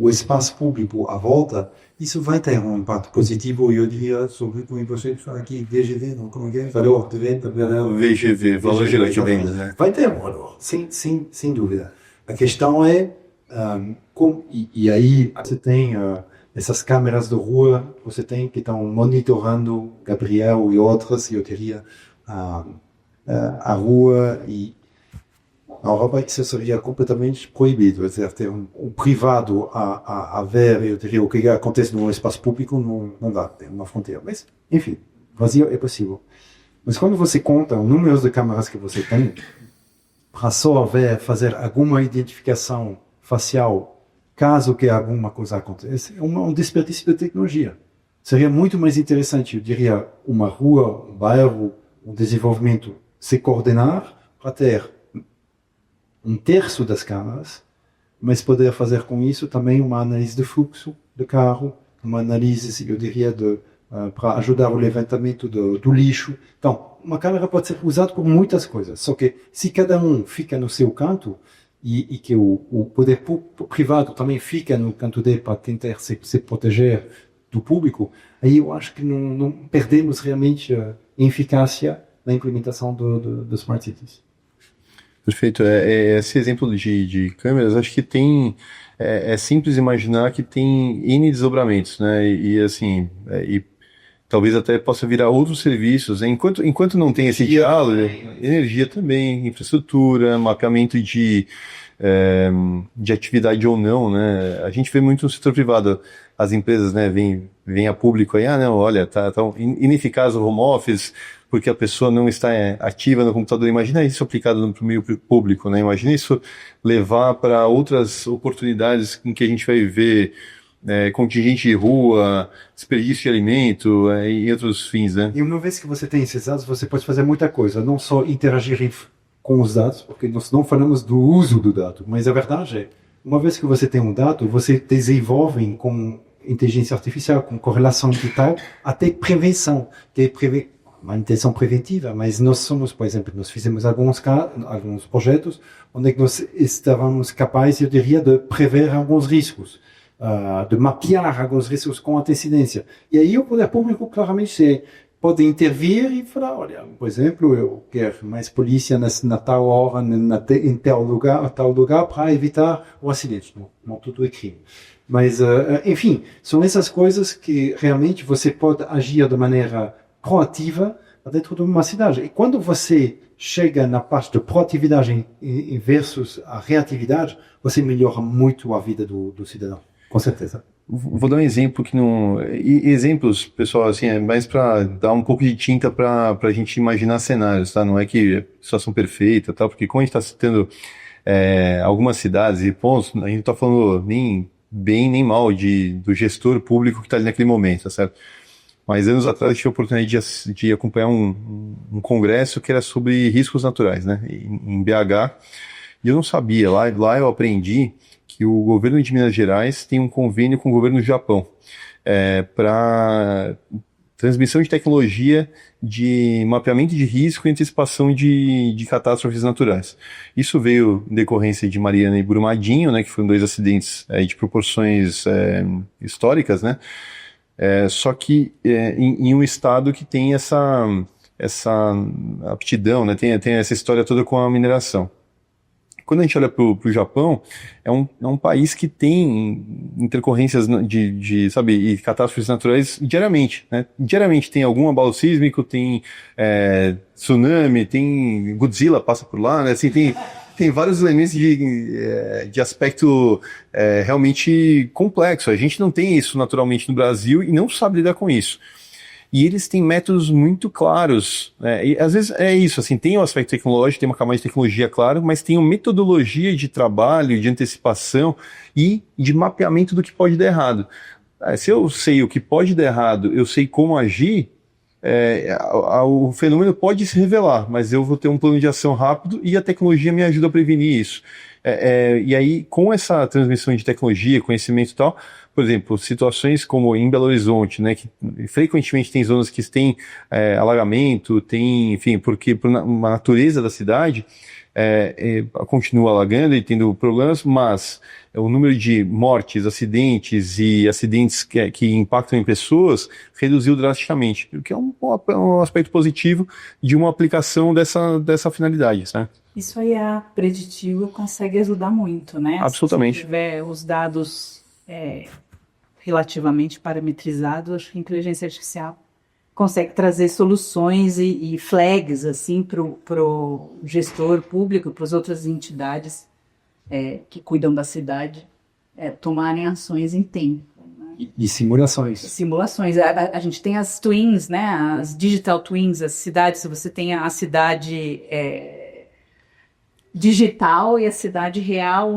espaço público à volta, isso vai ter um impacto positivo, eu diria, sobretudo você fala aqui, VGV, não, como é? Valor de venda. VGV, valor gerante de venda, né? Vai ter um valor, sem dúvida. A questão é, e aí você tem essas câmeras de rua você tem que estão monitorando Gabriel e outras, eu diria, a rua, e na Europa isso seria completamente proibido, quer dizer, ter um privado a ver, eu diria, o que acontece no espaço público não dá, tem uma fronteira. Mas, enfim, Brasil é possível. Mas quando você conta o número de câmeras que você tem, para só fazer alguma identificação facial, caso que alguma coisa aconteça, é um desperdício de tecnologia. Seria muito mais interessante, eu diria, uma rua, um bairro, um desenvolvimento se coordenar para ter um terço das câmaras, mas poder fazer com isso também uma análise de fluxo do carro, uma análise, eu diria, para ajudar o levantamento do lixo. Então, uma câmera pode ser usada por muitas coisas, só que se cada um fica no seu canto, e que o poder privado também fica no canto dele para tentar se proteger do público, aí eu acho que não perdemos realmente a eficácia na implementação do Smart Cities. Perfeito. Esse exemplo de câmeras, acho que tem... É simples imaginar que tem N desdobramentos, né? E assim... talvez até possa virar outros serviços. Enquanto não tem esse diálogo, energia também, infraestrutura, mapeamento de atividade ou não, né? A gente vê muito no setor privado, as empresas, né, vêm a público aí, não, olha, tá ineficaz o home office, porque a pessoa não está ativa no computador. Imagina isso aplicado para o meio público, né? Imagina isso levar para outras oportunidades em que a gente vai ver contingente de rua, desperdício de alimento e outros fins, né? E uma vez que você tem esses dados, você pode fazer muita coisa, não só interagir com os dados, porque nós não falamos do uso do dado, mas a verdade é, uma vez que você tem um dado, você desenvolve com inteligência artificial, com correlação digital, até prevenção, que é manutenção preventiva, mas nós somos, por exemplo, nós fizemos alguns projetos onde nós estávamos capazes, eu diria, de prever alguns riscos, de mapear alguns riscos com antecedência. E aí o poder público claramente pode intervir e falar, olha, por exemplo, eu quero mais polícia na tal hora, em tal lugar para evitar o acidente. Não tudo é crime. Mas, enfim, são essas coisas que realmente você pode agir de maneira proativa dentro de uma cidade. E quando você chega na parte de proatividade versus a reatividade, você melhora muito a vida do cidadão, com certeza. Vou dar um exemplo que não... exemplos, pessoal, assim, é mais para dar um pouco de tinta para a gente imaginar cenários, tá? Não é que é situação perfeita, tá? Porque como a gente está citando algumas cidades e pontos, a gente não está falando nem bem nem mal do gestor público que está ali naquele momento, tá certo? Mas anos atrás eu tive a oportunidade de acompanhar um congresso que era sobre riscos naturais, né? Em BH. E eu não sabia, lá eu aprendi que o governo de Minas Gerais tem um convênio com o governo do Japão para transmissão de tecnologia de mapeamento de risco e antecipação de catástrofes naturais. Isso veio em decorrência de Mariana e Brumadinho, né, que foram dois acidentes de proporções históricas, né? Só que em um estado que tem essa aptidão, né, tem essa história toda com a mineração. Quando a gente olha para o Japão, é um país que tem intercorrências e catástrofes naturais diariamente, né? Diariamente tem algum abalo sísmico, tem tsunami, tem Godzilla passa por lá, né? Assim, tem vários elementos de aspecto realmente complexo. A gente não tem isso naturalmente no Brasil e não sabe lidar com isso. E eles têm métodos muito claros, né? E às vezes é isso, assim, tem o aspecto tecnológico, tem uma camada de tecnologia, claro, mas tem uma metodologia de trabalho, de antecipação e de mapeamento do que pode dar errado. Se eu sei o que pode dar errado, eu sei como agir, o fenômeno pode se revelar, mas eu vou ter um plano de ação rápido e a tecnologia me ajuda a prevenir isso. E aí, com essa transmissão de tecnologia, conhecimento e tal, por exemplo, situações como em Belo Horizonte, né, que frequentemente tem zonas que têm alagamento, enfim, porque por uma natureza da cidade continua alagando e tendo problemas, mas o número de mortes, acidentes e acidentes que impactam em pessoas reduziu drasticamente, o que é um aspecto positivo de uma aplicação dessa finalidade, né? Isso aí, a Preditivo consegue ajudar muito, né? Absolutamente. Se tiver os dados relativamente parametrizado, acho que a inteligência artificial consegue trazer soluções e flags assim, para o gestor público, para as outras entidades que cuidam da cidade, tomarem ações em tempo. E simulações. Simulações. A gente tem as twins, né? As digital twins, as cidades. Você tem a cidade digital e a cidade real,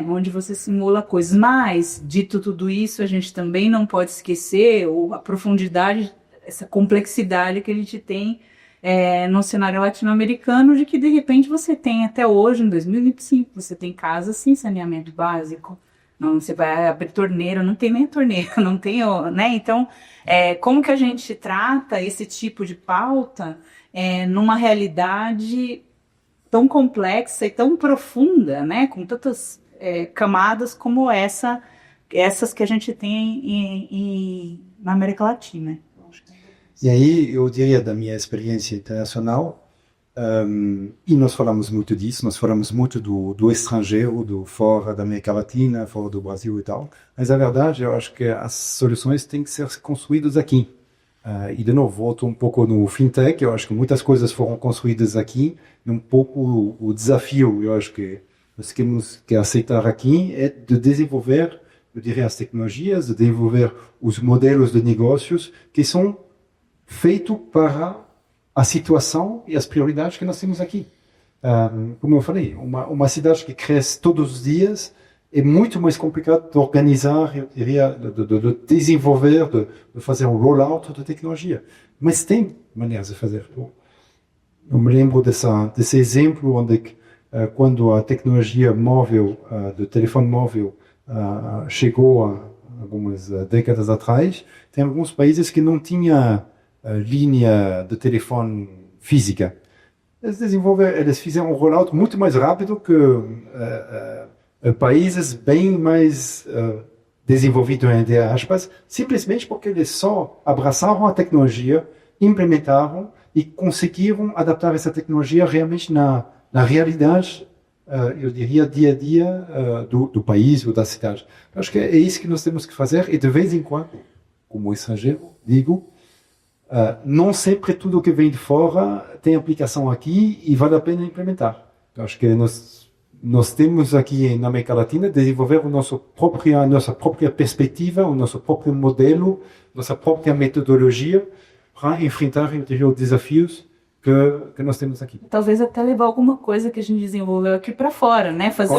onde você simula coisas. Mas, dito tudo isso, a gente também não pode esquecer a profundidade, essa complexidade que a gente tem no cenário latino-americano, de que, de repente, você tem até hoje, em 2025, você tem casas sem saneamento básico. Não, você vai abrir torneira, não tem nem a torneira, não tem, né? Então, como que a gente trata esse tipo de pauta numa realidade tão complexa e tão profunda, né? Com tantas camadas como essas que a gente tem na América Latina. E aí, eu diria, da minha experiência internacional, e nós falamos muito disso, nós falamos muito do estrangeiro, do fora da América Latina, fora do Brasil e tal, mas a verdade, eu acho que as soluções têm que ser construídas aqui. E de novo, volto um pouco no fintech, eu acho que muitas coisas foram construídas aqui, e um pouco o desafio, eu acho que nós temos que aceitar aqui, é de desenvolver, eu diria, as tecnologias, de desenvolver os modelos de negócios que são feitos para a situação e as prioridades que nós temos aqui. Como eu falei, uma cidade que cresce todos os dias é muito mais complicado de organizar, eu diria, de desenvolver, de fazer um rollout de tecnologia. Mas tem maneiras de fazer. Eu me lembro desse exemplo onde, quando a tecnologia móvel, do telefone móvel, chegou há algumas décadas atrás, tem alguns países que não tinham linha de telefone física. Eles fizeram um rollout muito mais rápido que países bem mais desenvolvidos, entre aspas, simplesmente porque eles só abraçaram a tecnologia, implementaram e conseguiram adaptar essa tecnologia realmente na realidade, eu diria, dia a dia do país ou da cidade. Eu acho que é isso que nós temos que fazer e, de vez em quando, como estrangeiro, digo, não sempre tudo que vem de fora tem aplicação aqui e vale a pena implementar. Eu acho que nós temos aqui na América Latina desenvolver a nossa própria perspectiva, o nosso próprio modelo, nossa própria metodologia para enfrentar os desafios que nós temos aqui. Talvez até levar alguma coisa que a gente desenvolveu aqui para fora, né? Fazer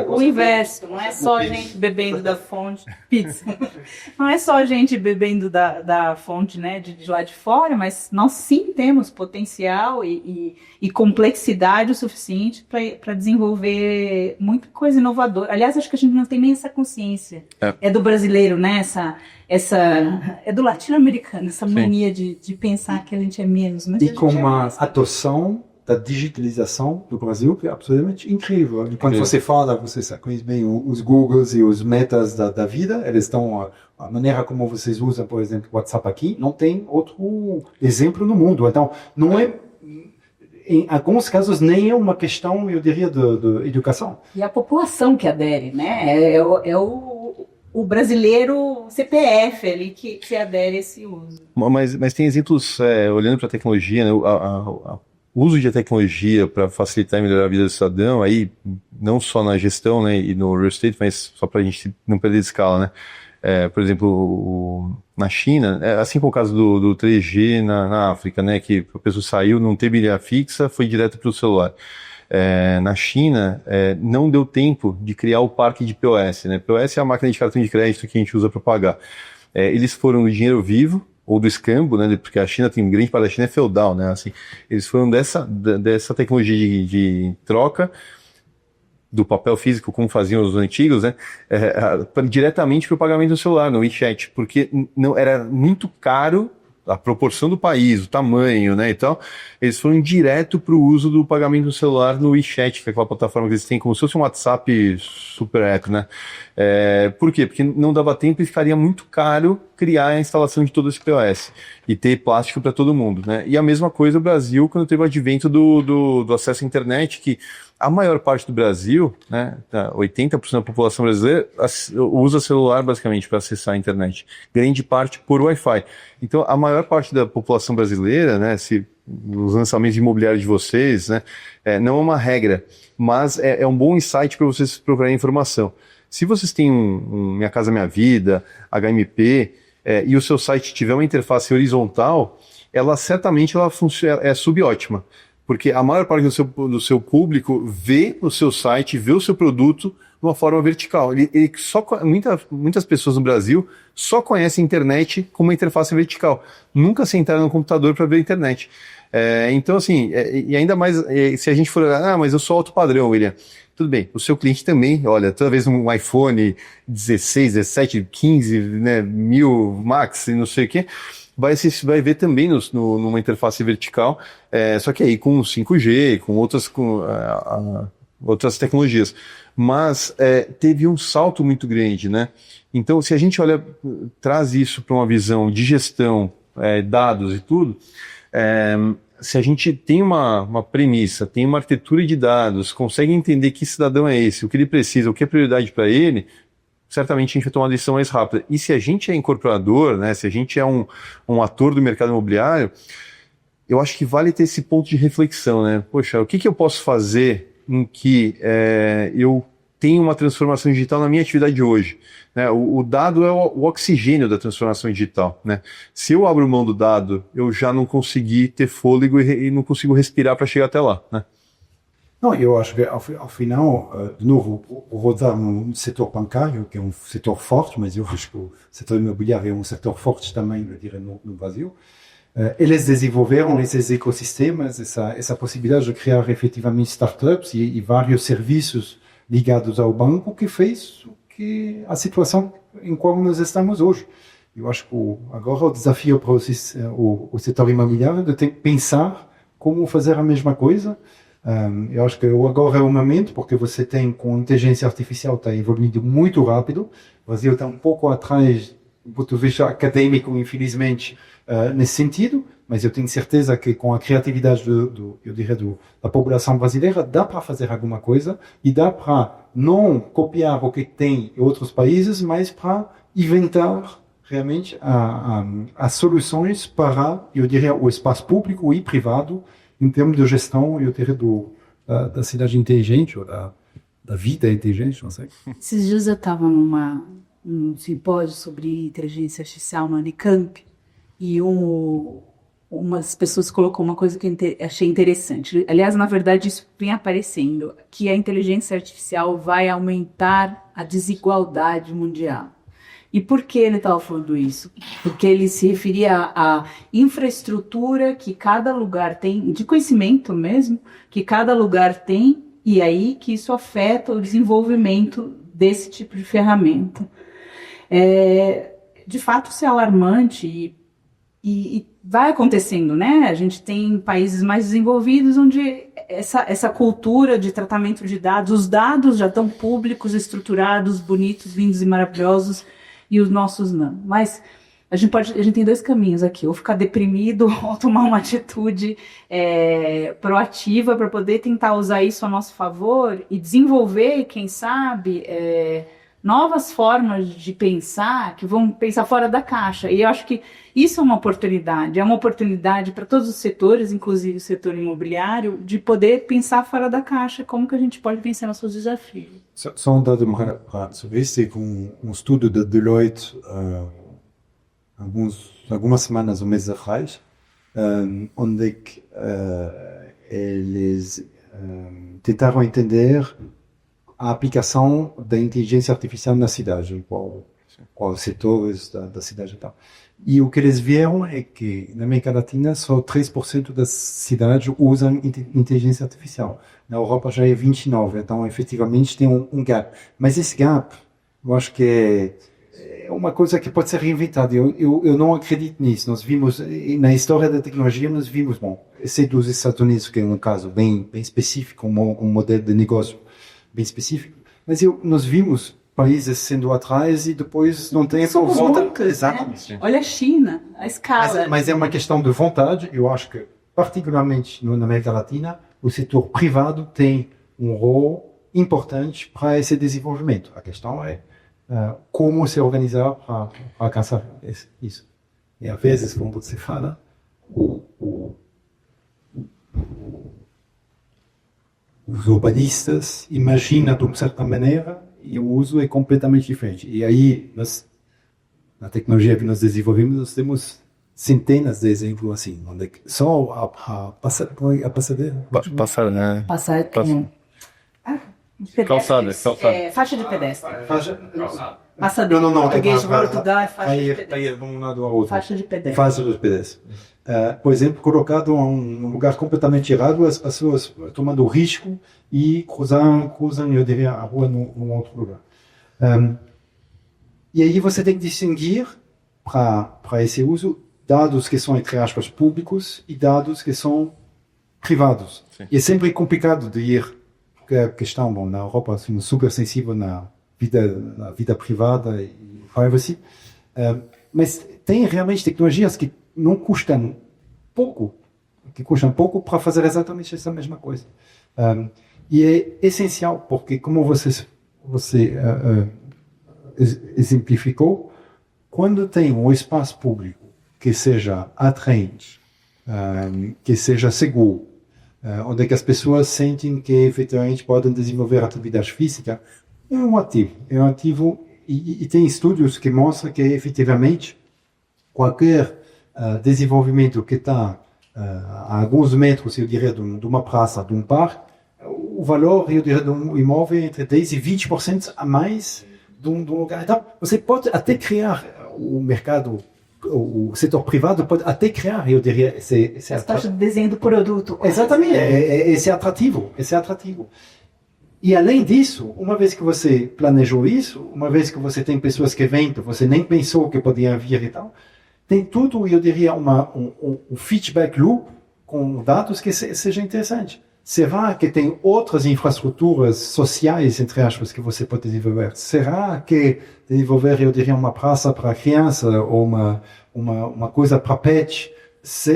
o inverso. Não é só a gente bebendo da fonte, pizza. Não é só a gente bebendo da fonte, né, de lá de fora, mas nós sim temos potencial e complexidade o suficiente para desenvolver muita coisa inovadora. Aliás, acho que a gente não tem nem essa consciência. É do brasileiro, né? É do latino-americano, essa mania de pensar que a gente é menos. Mas e com uma adoção da digitalização do Brasil que é absolutamente incrível. Quando você fala, você conhece bem os Googles e os Metas da vida, eles estão, a maneira como vocês usam, por exemplo, o WhatsApp aqui, não tem outro exemplo no mundo. Então, não é, em alguns casos, nem é uma questão, eu diria, de educação. E a população que adere, né? É o brasileiro CPF ali que adere a esse uso. Mas tem exemplos, olhando para a tecnologia, né, o uso de tecnologia para facilitar e melhorar a vida do cidadão, aí, não só na gestão, né, e no real estate, mas só para a gente não perder de escala, né? Por exemplo, na China, assim como o caso do 3G na África, né, que a pessoa saiu, não teve linha fixa, foi direto para o celular. Na China, não deu tempo de criar o parque de POS, né? POS é a máquina de cartão de crédito que a gente usa para pagar. Eles foram do dinheiro vivo, ou do escambo, né? Porque a China tem grande parte da China é feudal, né? Assim, eles foram dessa tecnologia de troca do papel físico, como faziam os antigos, né? Diretamente para o pagamento do celular, no WeChat, porque não era muito caro a proporção do país, o tamanho, né, e tal, eles foram direto para o uso do pagamento no celular no WeChat, que é aquela plataforma que eles têm como se fosse um WhatsApp super app, né? Por quê? Porque não dava tempo e ficaria muito caro criar a instalação de todo esse POS e ter plástico para todo mundo, né? E a mesma coisa o Brasil, quando teve o advento do acesso à internet, que A maior parte do Brasil, né, 80% da população brasileira usa celular basicamente para acessar a internet. Grande parte por Wi-Fi. Então, a maior parte da população brasileira, né, os lançamentos imobiliários de vocês, né, não é uma regra, mas é um bom insight para vocês procurarem informação. Se vocês têm Minha Casa Minha Vida, HMP, e o seu site tiver uma interface horizontal, ela certamente é subótima. Porque a maior parte do seu público vê o seu site, vê o seu produto de uma forma vertical. Muitas pessoas no Brasil só conhecem a internet com uma interface vertical. Nunca sentaram no computador para ver a internet. Então, assim, e ainda mais, se a gente for, mas eu sou alto padrão, William. Tudo bem, o seu cliente também, olha, toda vez um iPhone 16, 17, 15, né, 1000 Max e não sei o quê, vai ver também numa interface vertical, só que aí com 5G, com outras tecnologias. Mas teve um salto muito grande, né? Então, se a gente traz isso para uma visão de gestão, dados e tudo, se a gente tem uma premissa, tem uma arquitetura de dados, consegue entender que cidadão é esse, o que ele precisa, o que é prioridade para ele, certamente a gente vai tomar uma decisão mais rápida. E se a gente é incorporador, né, se a gente é um ator do mercado imobiliário, eu acho que vale ter esse ponto de reflexão, né? Poxa, o que eu posso fazer em que eu tenho uma transformação digital na minha atividade de hoje? Né? O dado é o oxigênio da transformação digital, né? Se eu abro mão do dado, eu já não consegui ter fôlego e não consigo respirar para chegar até lá, né? Não, eu acho que ao final, de novo, vou dar no setor bancário, que é um setor forte, mas eu acho que o setor imobiliário é um setor forte também, eu diria, no Brasil. Eles desenvolveram esses ecossistemas, essa possibilidade de criar efetivamente startups e vários serviços ligados ao banco que fez que a situação em qual nós estamos hoje. Eu acho que agora o desafio para o setor imobiliário é ter que pensar como fazer a mesma coisa. Eu acho que agora é o momento, porque você tem, com inteligência artificial, está evoluindo muito rápido. O Brasil está um pouco atrás, do ponto de vista acadêmico, infelizmente, nesse sentido, mas eu tenho certeza que com a criatividade eu diria, da população brasileira, dá para fazer alguma coisa e dá para não copiar o que tem em outros países, mas para inventar realmente as soluções para, eu diria, o espaço público e privado, em termos de gestão, eu diria, da cidade inteligente, ou da vida inteligente, não sei. Esses dias eu estava num simpósio sobre inteligência artificial no Unicamp, e umas pessoas colocou uma coisa que eu achei interessante. Aliás, na verdade, isso vem aparecendo, que a inteligência artificial vai aumentar a desigualdade mundial. E por que ele estava falando isso? Porque ele se referia à infraestrutura que cada lugar tem, de conhecimento mesmo, que cada lugar tem, e aí que isso afeta o desenvolvimento desse tipo de ferramenta. De fato, isso é alarmante e vai acontecendo, né? A gente tem países mais desenvolvidos onde essa cultura de tratamento de dados, os dados já estão públicos, estruturados, bonitos, lindos e maravilhosos, e os nossos não. Mas a gente tem dois caminhos aqui, ou ficar deprimido ou tomar uma atitude proativa para poder tentar usar isso a nosso favor e desenvolver, quem sabe, novas formas de pensar, que vão pensar fora da caixa. E eu acho que isso é uma oportunidade para todos os setores, inclusive o setor imobiliário, de poder pensar fora da caixa, como que a gente pode vencer nossos desafios. Só um dado sobre isso, com um estudo da Deloitte, algumas semanas ou meses atrás, onde eles tentaram entender a aplicação da inteligência artificial na cidade, quais setores da cidade e tal. E o que eles viram é que na América Latina só 3% das cidades usam inteligência artificial. Na Europa já é 29%, então efetivamente tem um gap. Mas esse gap, eu acho que é uma coisa que pode ser reinventada. Eu não acredito nisso. Nós vimos, na história da tecnologia, nós vimos, esse dos Estados Unidos, que é um caso bem específico, um modelo de negócio bem específico, mas nós vimos países sendo atrás e depois não tem por volta. Exatamente. Né? Olha a China, a escala. Mas é uma questão de vontade. Eu acho que, particularmente na América Latina, o setor privado tem um rol importante para esse desenvolvimento. A questão é como se organizar para alcançar isso. E às vezes, como você fala, os urbanistas imaginam de uma certa maneira e o uso é completamente diferente. E aí, na tecnologia que nós desenvolvemos, nós temos centenas de exemplos assim, onde só a passadeira. Calçada. Faixa de pedestre. Passadeira. Não. Português de Portugal é faixa de pedestre. Aí, de um lado ao outro. Faixa de pedestre. Faixa de pedestre. Por exemplo, colocado em um lugar completamente errado, as pessoas tomando risco e cruzam, eu diria, a rua num outro lugar. E aí você tem que distinguir, para esse uso, dados que são, entre aspas, públicos e dados que são privados. Sim. E é sempre complicado de ir, porque a questão, na Europa, somos super sensíveis na vida privada e privacy, mas tem realmente tecnologias que não custam pouco, para fazer exatamente essa mesma coisa. E é essencial, porque como você exemplificou, quando tem um espaço público que seja atraente, que seja seguro, onde é que as pessoas sentem que efetivamente podem desenvolver atividade física, é um ativo e tem estudos que mostram que efetivamente qualquer desenvolvimento que está a alguns metros, eu diria, de uma praça, de um parque, o valor, eu diria, de um imóvel é entre 10% e 20% a mais de um lugar. Então, você pode até criar o mercado, o setor privado pode até criar, eu diria, esse taxa de desenho do produto. Exatamente, esse é atrativo. E além disso, uma vez que você planejou isso, uma vez que você tem pessoas que vêm, que você nem pensou que podiam vir e tal, tem tudo, eu diria, um feedback loop com dados que seja interessante. Será que tem outras infraestruturas sociais, entre aspas, que você pode desenvolver? Será que desenvolver, eu diria, uma praça para criança ou uma coisa para pet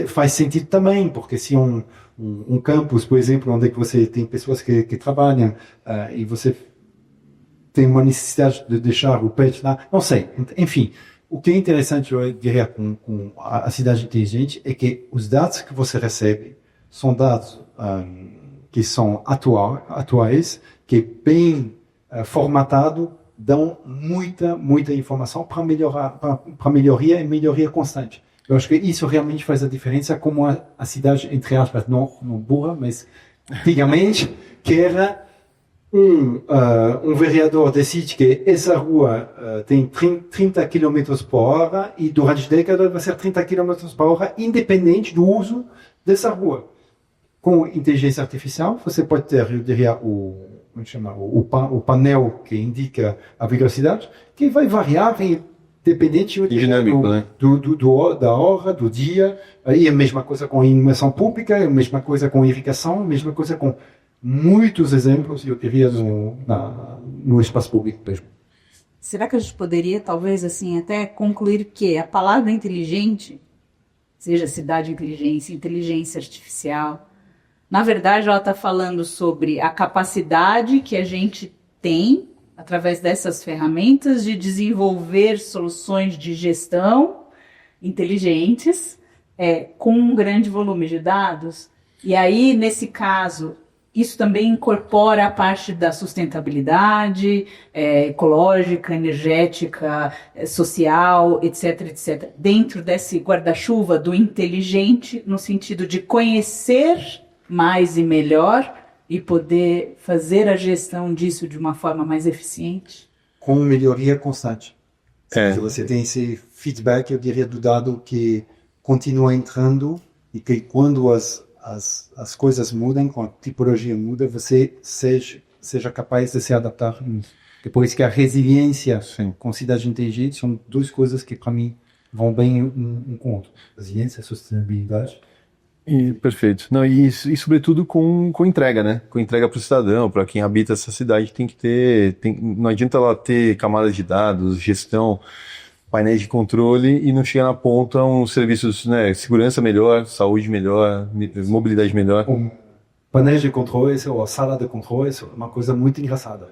faz sentido também? Porque se um campus, por exemplo, onde você tem pessoas que trabalham e você tem uma necessidade de deixar o pet lá, não sei. Enfim, o que é interessante, eu diria, com a cidade inteligente é que os dados que você recebe são dados que são atuais, que bem formatado, dão muita informação para melhoria e melhoria constante. Eu acho que isso realmente faz a diferença, como a cidade, entre aspas, não burra, mas antigamente, que era um vereador decide que essa rua tem 30 km por hora e durante décadas vai ser 30 km por hora, independente do uso dessa rua. Com inteligência artificial, você pode ter, eu diria, o painel que indica a velocidade, que vai variar independente dinâmico, né? Da hora, do dia. E a mesma coisa com a iluminação pública, a mesma coisa com a irrigação, a mesma coisa com muitos exemplos, eu diria, no espaço público mesmo. Será que a gente poderia, talvez, assim, até concluir que a palavra inteligente, seja cidade inteligência artificial, na verdade, ela está falando sobre a capacidade que a gente tem, através dessas ferramentas, de desenvolver soluções de gestão inteligentes, com um grande volume de dados. E aí, nesse caso, isso também incorpora a parte da sustentabilidade ecológica, energética, social, etc., dentro desse guarda-chuva do inteligente, no sentido de conhecer mais e melhor e poder fazer a gestão disso de uma forma mais eficiente? Com melhoria constante. Se você tem esse feedback, eu diria, do dado que continua entrando e que quando as coisas mudam, quando a tipologia muda, você seja capaz de se adaptar. Depois que a resiliência com cidade inteligente são duas coisas que, para mim, vão bem um com o outro. Resiliência e sustentabilidade. Perfeito. Não, e sobretudo com entrega, né? Com entrega para o cidadão, para quem habita essa cidade, tem que ter. Não adianta ela ter camadas de dados, gestão, painéis de controle e não chegar na ponta uns serviços, né? Segurança melhor, saúde melhor, mobilidade melhor. painéis de controle ou sala de controle é uma coisa muito engraçada.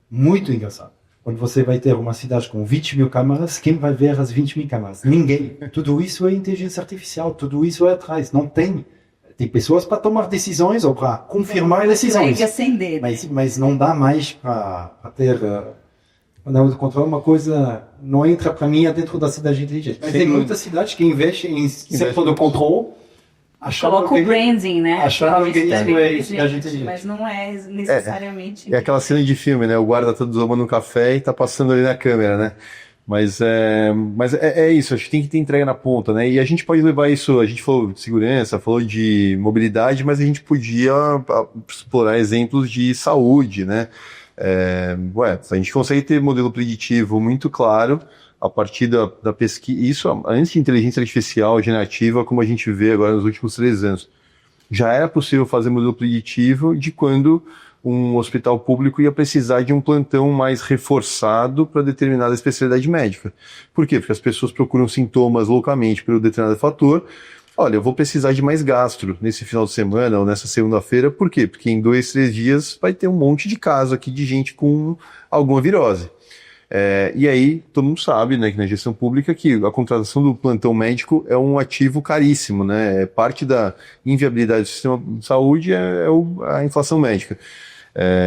Muito engraçada. Quando você vai ter uma cidade com 20 mil câmaras, quem vai ver as 20 mil câmaras? Ninguém. Tudo isso é inteligência artificial, tudo isso é atrás. Não tem. Tem pessoas para tomar decisões ou para confirmar decisões. Acender, né? Mas não dá mais para ter painel de controle. Uma coisa não entra para mim dentro da cidade inteligente. Mas tem muitas cidades que investem em setor de controle. Coloca o branding, né? Acharam que isso é inteligente. Mas não é necessariamente. É aquela cena de filme, né? O guarda tá tomando um café e tá passando ali na câmera, né? Mas é isso, acho que tem que ter entrega na ponta, né? E a gente pode levar isso, a gente falou de segurança, falou de mobilidade, mas a gente podia explorar exemplos de saúde, né? A gente consegue ter modelo preditivo muito claro a partir da pesquisa, isso antes de inteligência artificial generativa, como a gente vê agora nos últimos 3 anos. Já era possível fazer modelo preditivo de quando um hospital público ia precisar de um plantão mais reforçado para determinada especialidade médica. Por quê? Porque as pessoas procuram sintomas loucamente pelo determinado fator. Olha, eu vou precisar de mais gastro nesse final de semana ou nessa segunda-feira. Por quê? Porque em 2, 3 dias vai ter um monte de caso aqui de gente com alguma virose. E aí, todo mundo sabe, né, que na gestão pública que a contratação do plantão médico é um ativo caríssimo, né? Parte da inviabilidade do sistema de saúde é a inflação médica.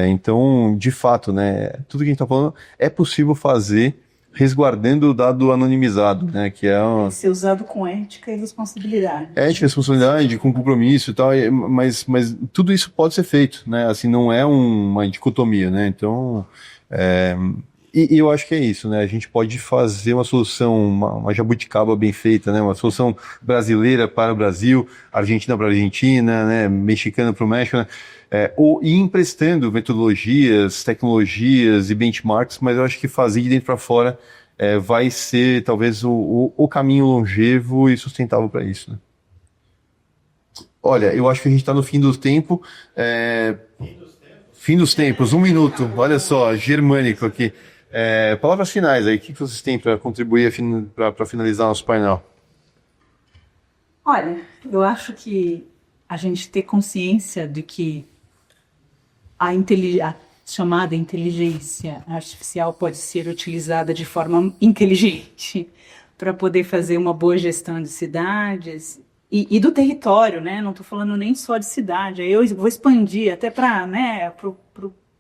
Então, de fato, né, tudo que a gente está falando é possível fazer resguardando o dado anonimizado, né, que é ser usado com ética e responsabilidade. Ética e responsabilidade, com compromisso e tal, mas tudo isso pode ser feito, né, assim, não é uma dicotomia, né, então, e eu acho que é isso, né, a gente pode fazer uma solução, uma jabuticaba bem feita, né, uma solução brasileira para o Brasil, Argentina para a Argentina, né, mexicana para o México, né, ou ir emprestando metodologias, tecnologias e benchmarks, mas eu acho que fazer de dentro para fora vai ser talvez o caminho longevo e sustentável para isso, né? Olha, eu acho que a gente está no fim do tempo. Fim dos tempos, 1 minuto, olha só, germânico aqui. Palavras finais aí, o que vocês têm para contribuir para finalizar nosso painel? Olha, eu acho que a gente ter consciência de que a chamada inteligência artificial pode ser utilizada de forma inteligente para poder fazer uma boa gestão de cidades e do território, né? Não estou falando nem só de cidade, aí eu vou expandir até para, né, pro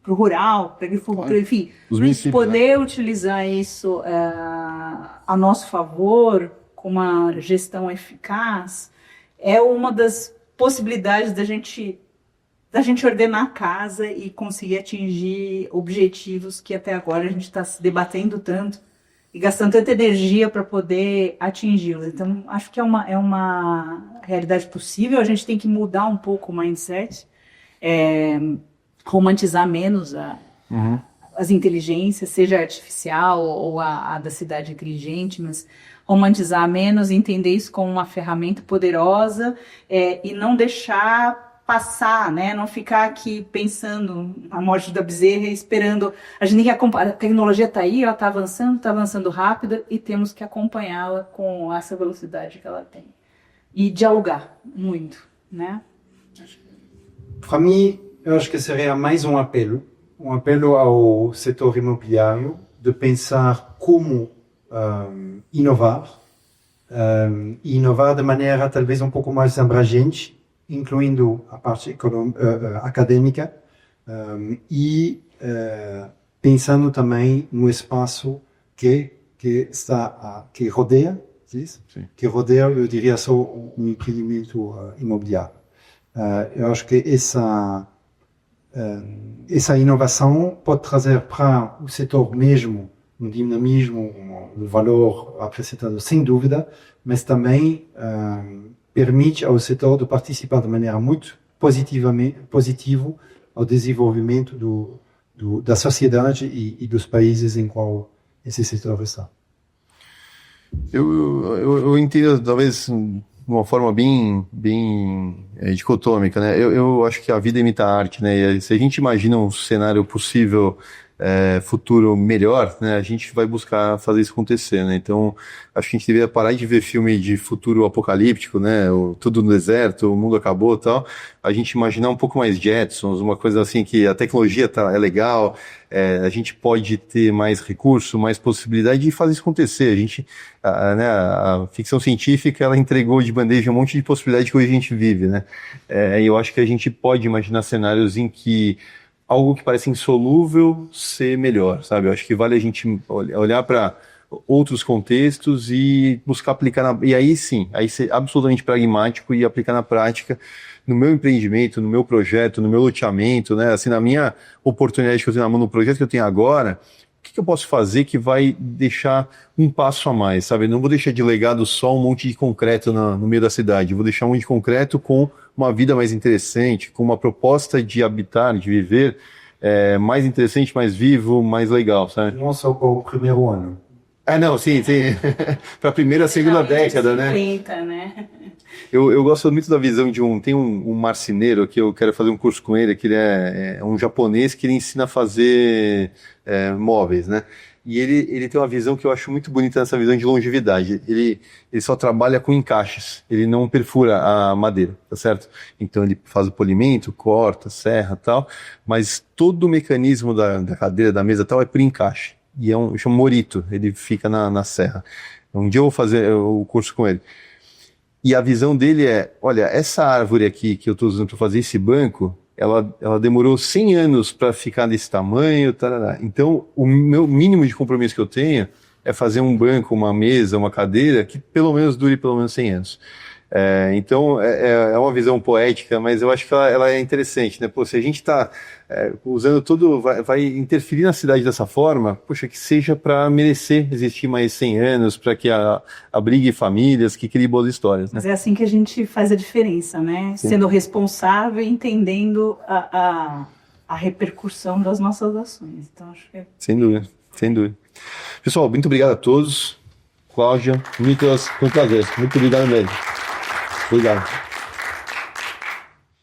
rural, para agricultura, enfim, poder utilizar isso a nosso favor, com uma gestão eficaz, é uma das possibilidades da gente ordenar a casa e conseguir atingir objetivos que até agora a gente está se debatendo tanto e gastando tanta energia para poder atingi-los. Então, acho que é uma realidade possível. A gente tem que mudar um pouco o mindset, romantizar menos as inteligências, seja artificial ou a da cidade inteligente, mas romantizar menos, entender isso como uma ferramenta poderosa e não deixar passar, né? Não ficar aqui pensando na morte da bezerra, esperando. A gente tem que acompanhar. A tecnologia está aí, ela está avançando rápido e temos que acompanhá-la com essa velocidade que ela tem. E dialogar muito, né? Para mim, eu acho que seria mais um apelo ao setor imobiliário de pensar como inovar de maneira talvez um pouco mais abrangente, incluindo a parte acadêmica e pensando também no espaço que rodeia, que rodeia, eu diria, só um empreendimento imobiliário. Eu acho que essa inovação pode trazer para o setor mesmo um dinamismo, um valor acrescentado sem dúvida, mas também permite ao setor de participar de maneira muito positivo ao desenvolvimento da sociedade e dos países em qual esse setor está. Eu entendo, talvez, de uma forma bem dicotômica, né? Eu acho que a vida imita a arte, né? E se a gente imagina um cenário possível futuro melhor, né, a gente vai buscar fazer isso acontecer, né? Então, acho que a gente deveria parar de ver filme de futuro apocalíptico, né? Tudo no deserto, o mundo acabou e tal. A gente imaginar um pouco mais Jetsons, uma coisa assim que a tecnologia é legal, a gente pode ter mais recurso, mais possibilidade de fazer isso acontecer. A gente, né, a ficção científica, ela entregou de bandeja um monte de possibilidades que hoje a gente vive, né? E eu acho que a gente pode imaginar cenários em que algo que parece insolúvel ser melhor, sabe? Eu acho que vale a gente olhar para outros contextos e buscar aplicar e aí sim, aí ser absolutamente pragmático e aplicar na prática no meu empreendimento, no meu projeto, no meu loteamento, né? Assim, na minha oportunidade que eu tenho na mão, no projeto que eu tenho agora, o que eu posso fazer que vai deixar um passo a mais, sabe? Não vou deixar de legado só um monte de concreto no meio da cidade, vou deixar um monte de concreto com uma vida mais interessante, com uma proposta de habitar, de viver mais interessante, mais vivo, mais legal, sabe? Não só para o primeiro ano. Não, sim. Para a primeira, segunda década, né? 30, né? Eu gosto muito da visão tem um marceneiro que eu quero fazer um curso com ele, que ele é um japonês que ele ensina a fazer móveis, né? E ele tem uma visão que eu acho muito bonita nessa visão de longevidade. Ele só trabalha com encaixes, ele não perfura a madeira, tá certo? Então ele faz o polimento, corta, serra e tal, mas todo o mecanismo da cadeira, da mesa e tal é por encaixe. E chama Morito, ele fica na serra. Um dia eu vou fazer o curso com ele. E a visão dele olha, essa árvore aqui que eu estou usando para fazer esse banco, ela demorou 100 anos para ficar desse tamanho, tarará. Então, o meu mínimo de compromisso que eu tenho é fazer um banco, uma mesa, uma cadeira que pelo menos dure pelo menos 100 anos. Então, é uma visão poética, mas eu acho que ela é interessante, né? Pô, se a gente está usando vai interferir na cidade dessa forma, poxa, que seja para merecer existir mais 100 anos, para que abrigue famílias, que crie boas histórias, né? Mas é assim que a gente faz a diferença, né? Sim. Sendo responsável e entendendo a repercussão das nossas ações. Então, acho que Sem dúvida, sem dúvida. Pessoal, muito obrigado a todos. Cláudia, Nicolas, foi um prazer. Muito obrigado mesmo. Obrigado.